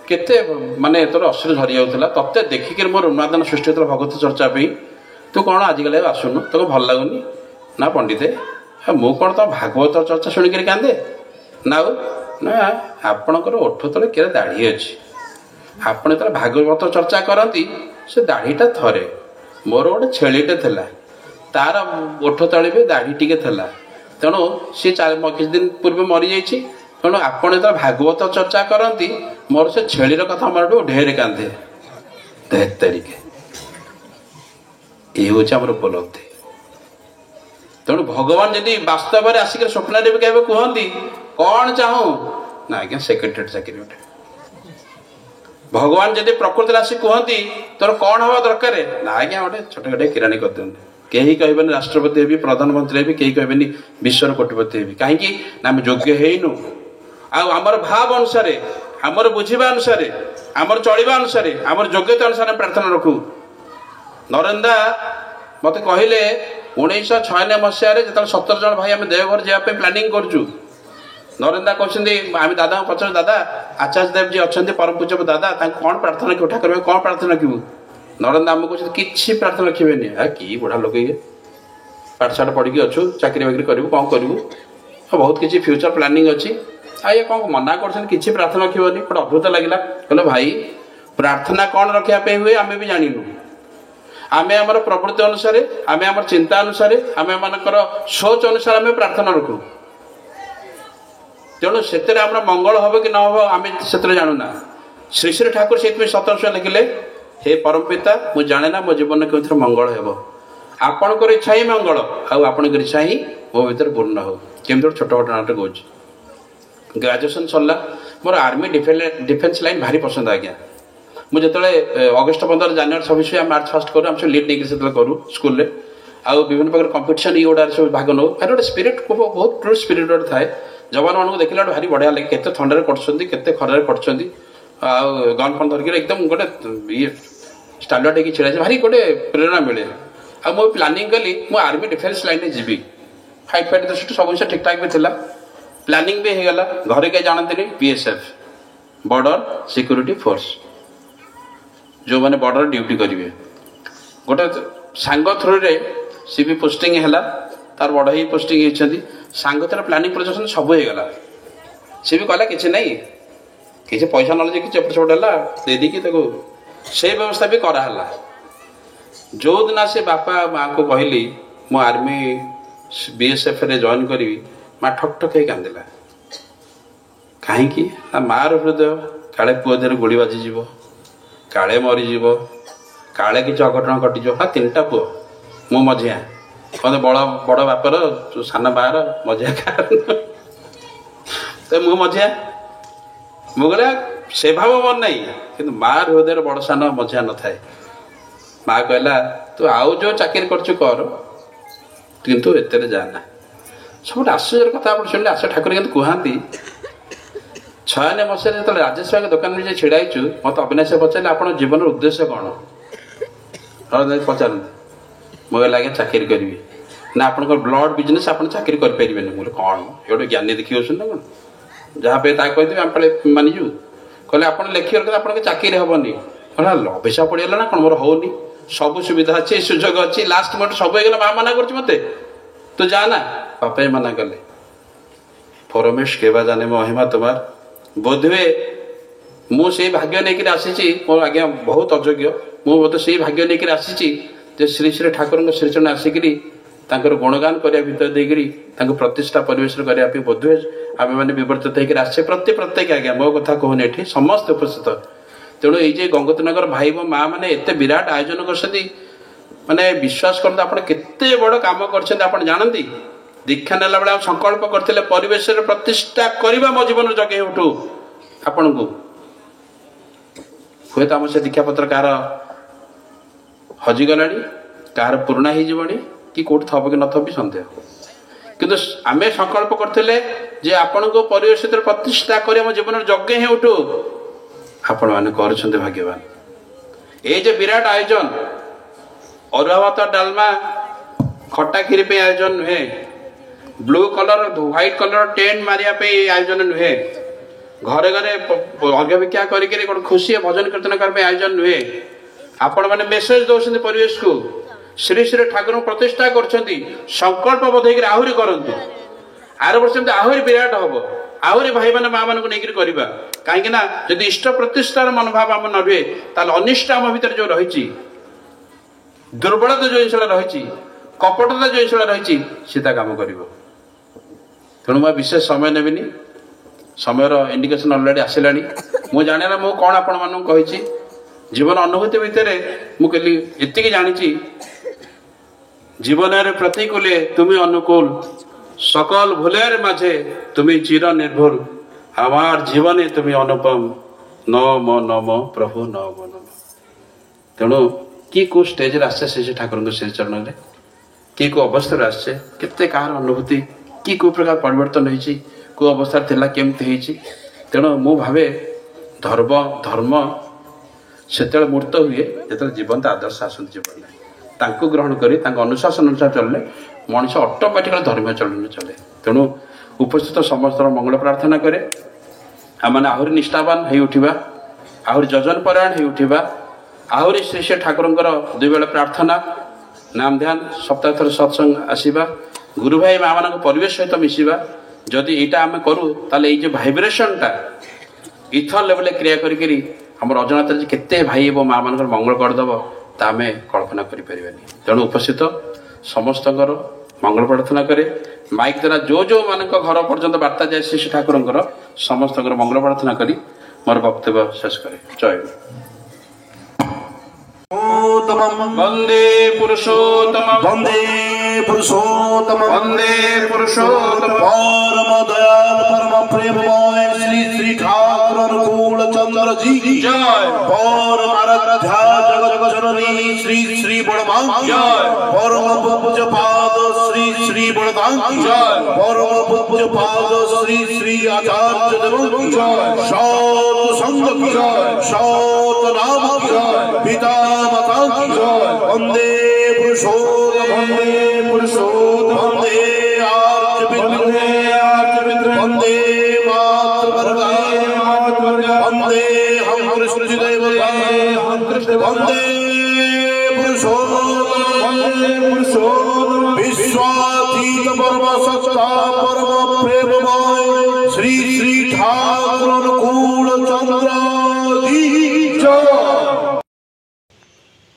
କେତେ ମାନେ ତୋର ଅସୁର ଝରି ଯାଉଥିଲା, ତତେ ଦେଖିକି ମୋର ଉନ୍ମାଦନ ସୃଷ୍ଟି ହେଉଥିଲା ଭଗବତ ଚର୍ଚ୍ଚା ପାଇଁ। ତୁ କ'ଣ ଆଜିକାଲି ଆଉ ଆସୁନୁ, ତୋକୁ ଭଲ ଲାଗୁନି? ନା ପଣ୍ଡିତେ, ମୁଁ କ'ଣ ତମ ଭାଗବତ ଚର୍ଚ୍ଚା ଶୁଣିକିରି କାନ୍ଦେ? ନା ଆଉ ନା, ଆପଣଙ୍କର ଓଠ ତଳେ କେତେ ଦାଢ଼ି ଅଛି। ଆପଣ ଯେତେବେଳେ ଭାଗବତ ଚର୍ଚ୍ଚା କରନ୍ତି ସେ ଦାଢ଼ିଟା ଥରେ। ମୋର ଗୋଟେ ଛେଳିଟେ ଥିଲା, ତାର ଓଠ ତଳେ ବି ଦାଢ଼ି ଟିକେ ଥିଲା, ତେଣୁ ସିଏ କିଛି ଦିନ ପୂର୍ବେ ମରିଯାଇଛି। ତେଣୁ ଆପଣ ଯେତେବେଳେ ଭାଗବତ ଚର୍ଚ୍ଚା କରନ୍ତି ମୋର ସେ ଛେଳିର କଥା ମୋର ଢେର କାନ୍ଦେ। ତାରିଖେ ଏଇ ହେଉଛି ଆମର ଉପଲବ୍ଧି। ତେଣୁ ଭଗବାନ ଯଦି ବାସ୍ତବରେ ଆସିକି ସ୍ୱପ୍ନରେ ବି କେବେ କୁହନ୍ତି କ'ଣ ଚାହୁଁ, ନା ଆଜ୍ଞା ସେକ୍ରେଟାରୀ ଚାକିରି ଗୋଟେ। ଭଗବାନ ଯଦି ପ୍ରକୃତିରେ ଆସି କୁହନ୍ତି ତୋର କ'ଣ ହେବା ଦରକାର, ନା ଆଜ୍ଞା ଗୋଟେ ଛୋଟ ଗୋଟେ କିରାଣୀ କରିଦିଅନ୍ତୁ। କେହି କହିବେନି ରାଷ୍ଟ୍ରପତି ହେବି, ପ୍ରଧାନମନ୍ତ୍ରୀ ହେବି, କେହି କହିବେନି ବିଶ୍ୱର କୋଟିପତି ହେବି। କାହିଁକି ନା ଆମେ ଯୋଗ୍ୟ ହେଇନୁ। ଆଉ ଆମର ଭାବ ଅନୁସାରେ, ଆମର ବୁଝିବା ଅନୁସାରେ, ଆମର ଚଳିବା ଅନୁସାରେ, ଆମର ଯୋଗ୍ୟତା ଅନୁସାରେ ଆମେ ପ୍ରାର୍ଥନା ରଖୁ। ନରେନ୍ଦ୍ର ମୋତେ କହିଲେ 1996 ମସିହାରେ ଯେତେବେଳେ 17 ଜଣ ଭାଇ ଆମେ ଦେଓଘର ଯିବା ପାଇଁ ପ୍ଲାନିଂ କରୁଛୁ, ନରେନ୍ଦ୍ର କହୁଛନ୍ତି, ଆମେ ଦାଦାଙ୍କୁ ପଚାରୁ, ଦାଦା ଆଚାର୍ଯ୍ୟ ଦେବଜୀ ଅଛନ୍ତି ପରମ ପୂଜ୍ୟ ଦାଦା, ତାଙ୍କୁ କ'ଣ ପ୍ରାର୍ଥନା ରଖିବୁ, ଠାକୁର କ'ଣ ପ୍ରାର୍ଥନା ରଖିବୁ? ନରେନ୍ଦ୍ର ଆମକୁ କହୁଛନ୍ତି କିଛି ପ୍ରାର୍ଥନା ରଖିବେନି। କି ବୁଢ଼ା ଲୋକ ଇଏ, ପାଠଶାଠ ପଢ଼ିକି ଅଛୁ, ଚାକିରି ବାକିରି କରିବୁ, କ'ଣ କରିବୁ, ବହୁତ କିଛି ଫ୍ୟୁଚର ପ୍ଲାନିଂ ଅଛି, ଆଉ ଇଏ କ'ଣ ମନା କରୁଛନ୍ତି କିଛି ପ୍ରାର୍ଥନା ରଖିବନି। ଗୋଟେ ଅଦ୍ଭୁତ ଲାଗିଲା। କହିଲେ ଭାଇ ପ୍ରାର୍ଥନା କ'ଣ ରଖିବା ପାଇଁ ହୁଏ ଆମେ ବି ଜାଣିନୁ। ଆମେ ଆମର ପ୍ରବୃତ୍ତି ଅନୁସାରେ, ଆମେ ଆମର ଚିନ୍ତା ଅନୁସାରେ, ଆମେ ମାନଙ୍କର ସୋଚ ଅନୁସାରେ ଆମେ ପ୍ରାର୍ଥନା ରଖୁ। ତେଣୁ ସେଥିରେ ଆମର ମଙ୍ଗଳ ହେବ କି ନ ହେବ ଆମେ ସେଥିରେ ଜାଣୁନା। ଶ୍ରୀ ଶ୍ରୀ ଠାକୁର ସେଇଥିପାଇଁ 17 ଲେଖିଲେ, ହେ ପରମ ପିତା, ମୁଁ ଜାଣେ ନା ମୋ ଜୀବନରେ କେଉଁଥିରେ ମଙ୍ଗଳ ହେବ। ଆପଣଙ୍କର ଇଚ୍ଛା ହିଁ ମଙ୍ଗଳ, ଆଉ ଆପଣଙ୍କର ଇଚ୍ଛା ହିଁ ମୋ ଭିତରେ ପୂର୍ଣ୍ଣ ହଉ। କେମିତି ଗୋଟେ ଛୋଟ ଘଟଣାଟେ କହୁଛି। ଗ୍ରାଜୁଏସନ୍ ସରିଲା, ମୋର ଆର୍ମି ଡିଫେନ୍ସ ଲାଇନ୍ ଭାରି ପସନ୍ଦ ଆଜ୍ଞା। ମୁଁ ଯେତେବେଳେ ଅଗଷ୍ଟ 15 ଜାନୁଆରୀ 26 ଆମେ ମାର୍ଚ୍ଚ ଫାଷ୍ଟ କରୁ, ଆମେ ସବୁ ଲିଡ୍ ନେଇକି ସେତେବେଳେ କରୁ ସ୍କୁଲରେ। ଆଉ ବିଭିନ୍ନ ପ୍ରକାର କମ୍ପିଟିସନ୍ ଇଗୁଡ଼ାରେ ସବୁ ଭାଗ ନେଉ। ଭାରି ଗୋଟେ ସ୍ପିରିଟ୍, ବହୁତ ଟ୍ରୁ ସ୍ପିରିଟ୍ ଗୋଟେ ଥାଏ। ଯବାନମାନଙ୍କୁ ଦେଖିଲା ଭାରି ବଢ଼ିଆ ଲାଗେ, କେତେ ଥଣ୍ଡାରେ କରୁଛନ୍ତି, କେତେ ଖରାରେ କରୁଛନ୍ତି, ଆଉ ଗନ୍ ଫନ୍ ଧରିକି ଏକଦମ ଗୋଟେ ଇଏ ଷ୍ଟାଣ୍ଡାର୍ଡ ହେଇକି ଛିଡ଼ା ହେଇଛି, ଭାରି ଗୋଟେ ପ୍ରେରଣା ମିଳେ। ଆଉ ମୁଁ ପ୍ଲାନିଂ କଲି ମୁଁ ଆର୍ମି ଡିଫେନ୍ସ ଲାଇନ୍ରେ ଯିବି। ଫାଇଟ୍ ଦୃଷ୍ଟି ସବୁ ଜିନିଷ ଠିକ୍ ଠାକ୍ ବି ଥିଲା, ପ୍ଲାନିଂ ବି ହେଇଗଲା। ଘରେ କେହି ଜାଣନ୍ତିନି, BSF ବର୍ଡର ସିକ୍ୟୁରିଟି ଫୋର୍ସ, ଯେଉଁମାନେ ବର୍ଡର ଡ୍ୟୁଟି କରିବେ। ଗୋଟେ ସାଙ୍ଗ ଥ୍ରୁରେ ସି ବି ପୋଷ୍ଟିଂ ହେଲା, ତାର ବଡ଼ ହେଇ ପୋଷ୍ଟିଂ ହେଇଛନ୍ତି। ସାଙ୍ଗ ତାର ପ୍ଲାନିଂ ପ୍ରୋଜେକ୍ସନ୍ ସବୁ ହେଇଗଲା। ସେ ବି କହିଲା କିଛି ନାହିଁ, କିଛି ପଇସା ନହେଲେ କିଛି ଏପଟ ସେପଟ ହେଲା ଦେଇଦେଇକି ତାକୁ ସେଇ ବ୍ୟବସ୍ଥା ବି କରାହେଲା। ଯେଉଁଦିନ ସେ ବାପା ମାଆଙ୍କୁ କହିଲି ମୁଁ ଆର୍ମି BSFରେ ଜଏନ୍ କରିବି, ମା ଠକ୍ ଠକ୍ ହେଇ କାନ୍ଦିଲା। କାହିଁକି ନା ମାଆର ହୃଦୟ, କାଳେ ପୁଅ ଦେହରେ ଗୁଳି ବାଜିଯିବ, କାଳେ ମରିଯିବ, କାଳେ କିଛି ଅଘଟଣ ଘଟିଯିବ। ହଁ 3ଟା ପୁଅ, ମୁଁ ମଝିଆ। ମୋତେ ବଡ଼ ବାପର ସାନ ବାହାର ମଝିଆ ତ ମୁଁ ମଝିଆ। ମୁଁ କହିଲା ସେ ଭାବ ମୋର ନାହିଁ, କିନ୍ତୁ ମା ହୃଦୟରେ ବଡ଼ ସାନ ମଝିଆ ନଥାଏ। ମା କହିଲା ତୁ ଆଉ ଯେଉଁ ଚାକିରି କରୁଛୁ କର, କିନ୍ତୁ ଏତେରେ ଯାଆନା। ସବୁଠୁ ଆଶ୍ଚର୍ଯ୍ୟର କଥା ଆପଣ ଶୁଣିଲେ, ଆଶ୍ଚର୍ଯ୍ୟ ଠାକୁର କିନ୍ତୁ କୁହାନ୍ତି 96 ମସିହାରେ ଯେତେବେଳେ ରାଜେଶ ଭାଇଙ୍କ ଦୋକାନରେ ଯାଇ ଛିଡ଼ା ହେଇଛୁ, ମୋତେ ଅବିନାଶ ପଚାରିଲେ ଆପଣଙ୍କ ଜୀବନର ଉଦ୍ଦେଶ୍ୟ କ'ଣ? ପଚାରନ୍ତି। ମୁଁ କହିଲି ଆଜ୍ଞା ଚାକିରି କରିବି। ନା ଆପଣଙ୍କର ବ୍ଲଡ଼ ବିଜନେସ୍, ଆପଣ ଚାକିରି କରିପାରିବେନି। ମୁଁ କହିଲି କ'ଣ ଗୋଟେ ଜ୍ଞାନୀ ଦେଖି ହେଉଛନ୍ତି ନା କ'ଣ? ଯାହା ପାଇଁ ତାହା କହିଦେବି ଆମେ ପାଳେ ମାନିଯିବୁ। କହିଲେ ଆପଣ ଲେଖିବାର କଥା ଆପଣଙ୍କ ଚାକିରି ହେବନି। କହିଲା ଅଭିଶାପ ପଡ଼ିଗଲା ନା କ'ଣ, ମୋର ହେଉନି, ସବୁ ସୁବିଧା ଅଛି, ସୁଯୋଗ ଅଛି, ଲାଷ୍ଟ ମୋଟ ସବୁ ହେଇଗଲା, ମା ମନା କରୁଛି ମୋତେ, ତୁ ଯା ନା। ବାପା ମନା କଲେ। ପରମେଶ କେବା ଜାନେ ମହିମା ତୁମାର। ବୋଧହୁଏ ମୁଁ ସେଇ ଭାଗ୍ୟ ନେଇକରି ଆସିଛି, ମୋର ଆଜ୍ଞା ବହୁତ ଅଯୋଗ୍ୟ, ମୁଁ ବୋଧେ ସେଇ ଭାଗ୍ୟ ନେଇକରି ଆସିଛି ଯେ ଶ୍ରୀ ଶ୍ରୀ ଠାକୁରଙ୍କ ଶ୍ରୀଚରଣ ଆସିକିରି ତାଙ୍କର ଗୁଣଗାନ କରିବା ଭିତରେ ଦେଇକରି ତାଙ୍କୁ ପ୍ରତିଷ୍ଠା ପରିବେଷଣ କରିବା ପାଇଁ ବୋଧହୁଏ ଆମେମାନେ ବିବର୍ତ୍ତିତ ହେଇକରି ଆସିଛେ। ପ୍ରତ୍ୟେକ ଆଜ୍ଞା, ମୋ କଥା କହୁନି, ଏଠି ସମସ୍ତେ ଉପସ୍ଥିତ। ତେଣୁ ଏଇ ଯେ ଗଙ୍ଗତିନଗର ଭାଇ ଓ ମା ମାନେ ଏତେ ବିରାଟ ଆୟୋଜନ କରିଛନ୍ତି, ମାନେ ବିଶ୍ୱାସ କରନ୍ତୁ ଆପଣ କେତେ ବଡ଼ କାମ କରିଛନ୍ତି ଆପଣ ଜାଣନ୍ତି। ଦୀକ୍ଷା ନେଲା ବେଳେ ଆମେ ସଂକଳ୍ପ କରିଥିଲେ ପରିବେଶରେ ପ୍ରତିଷ୍ଠା କରିବା ମୋ ଜୀବନରେ ଜଗେଇ ଉଠୁ ଆପଣଙ୍କୁ। ହୁଏତ ଆମ ସେ ଦୀକ୍ଷାପତ୍ର କାହାର ହଜିଗଲାଣି, କାହାର ପୁରୁଣା ହେଇଯିବଣି, କି କେଉଁଠି ଥବ କି ନଥବ ବି ସନ୍ଦେହ। କିନ୍ତୁ ଆମେ ସଂକଳ୍ପ କରିଥିଲେ ଯେ ଆପଣଙ୍କୁ ପରିବେଶ ଭିତରେ ପ୍ରତିଷ୍ଠା କରି ଆମ ଜୀବନରେ ଯଜ୍ଞ ହିଁ ଉଠୁ। ଆପଣମାନେ କରୁଛନ୍ତି ଭାଗ୍ୟବାନ। ଏଇ ଯେ ବିରାଟ ଆୟୋଜନ, ଅରୁଆ ଭାତ ଡାଲମା ଖଟା କ୍ଷୀରି ପାଇଁ ଆୟୋଜନ ନୁହେଁ, blue colour white colour tent ମାରିବା ପାଇଁ ଆୟୋଜନ ନୁହେଁ, घरे घरे अर्घ्य भिक्षा करिके गोटे खुशी भजन कीर्तन करने आयोजन नुहे आपण मैंने मेसेज दौरान परिवेश को श्री श्री ठाकुर प्रतिष्ठा कर संकल्प बधेक आहरी करतु आर वर्ष आहरी विराट हम आहरी भाई मैंने माँ मानक नहीं करवा कहीं जदि इष्ट प्रतिष्ठार मनोभाव आम न रुए ताल अनिष्ट आम भर जो रही दुर्बलता जो जिन रही कपटता जो जिन रही सीधा काम कर तेणु मैं विशेष समय नेबिनी समयर इंडिकेशन अलरेडी आसला मु जाने मु कौन आपण मानक कही जीवन अनुभूति भितर मुझे एति जानी जीवन प्रतिकूले तुम्हें अनुकूल सकल भूलेर माझे तुम्हें चिर निर्भुल आमार जीवने तुम्हें अनुपम नम नम प्रभु नम नम तेणु कि को स्टेज आसे ठाकुर से चरण में कि को अवस्था आसे केते कार अनुभूति कि को प्रकार परिवर्तन होती को अवस्था थिला केमती तेणु मु भावे धर्म से मूर्त हुए जो जीवंत आदर्श आसत जीवन तांको ग्रहण करी अनुशासन अनुसार चलने मनुष्य ऑटोमेटिकली धर्म चलन चले तेणु उपस्थित समस्त मंगल प्रार्थना करे आम आहरी निष्ठावान हो उठा आहरी जजन परायण हो उठा आहरी श्री श्री ठाकुर दुई बेला प्रार्थना नाम ध्यान सप्ताह थर सत्संग आसवा गुरु भाई माँ मान परिवेश सहित मिसवा जदि यहाँ आम करूँ ताले ये भाइब्रेशनटा इथर लेवल क्रिया करी आम अजनता केते भाई और माँ मान मंगल करदेव ता आम कल्पना करें तेणु उपस्थित समस्त मंगल प्रार्थना करे माइक द्वारा जो जो मान घर पर्यंत वार्ता जाए श्री ठाकुर समस्त मंगल प्रार्थना करी मोर वक्तव्य शेष करे जय वंदे पुरुषोत्तम वंदे पुरुषोत्तम वंदे पुरुषोत्तम परम दयाल परम प्रेममय श्री श्री ठाकुर अनुकूल चंद्र जी जय परम आराध्या जगत जननी श्री श्री बड़मां जय परम पूज्य पाद श्री श्री बड़दान जय परम पूज्य पाद श्री श्री आचार्य देव जय सत संग जय सत नाम जय पिता माता जय वंदे पुरुषोत्तम वंदे पुरुषोत्तम वंदे आर्यविद्र वंदे मातृवर्ग वंदे हम कृष्ण देवता वंदे पुरुषोत्तम विश्वातीत परम सत्ता परम प्रेममय श्री श्री ठाकुर अनुकूल चंद्र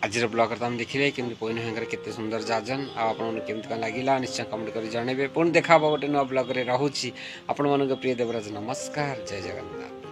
आज ब्लॉग तुम देखिले केमती पैन भाई केते सुंदर जाजन आपमती कौन लगे निश्चय कमेंट कर जनइबे पुणी देखा गोटे नुआ ब्लॉग रे रहूची आपण प्रिय देवराज नमस्कार जय जगन्नाथ।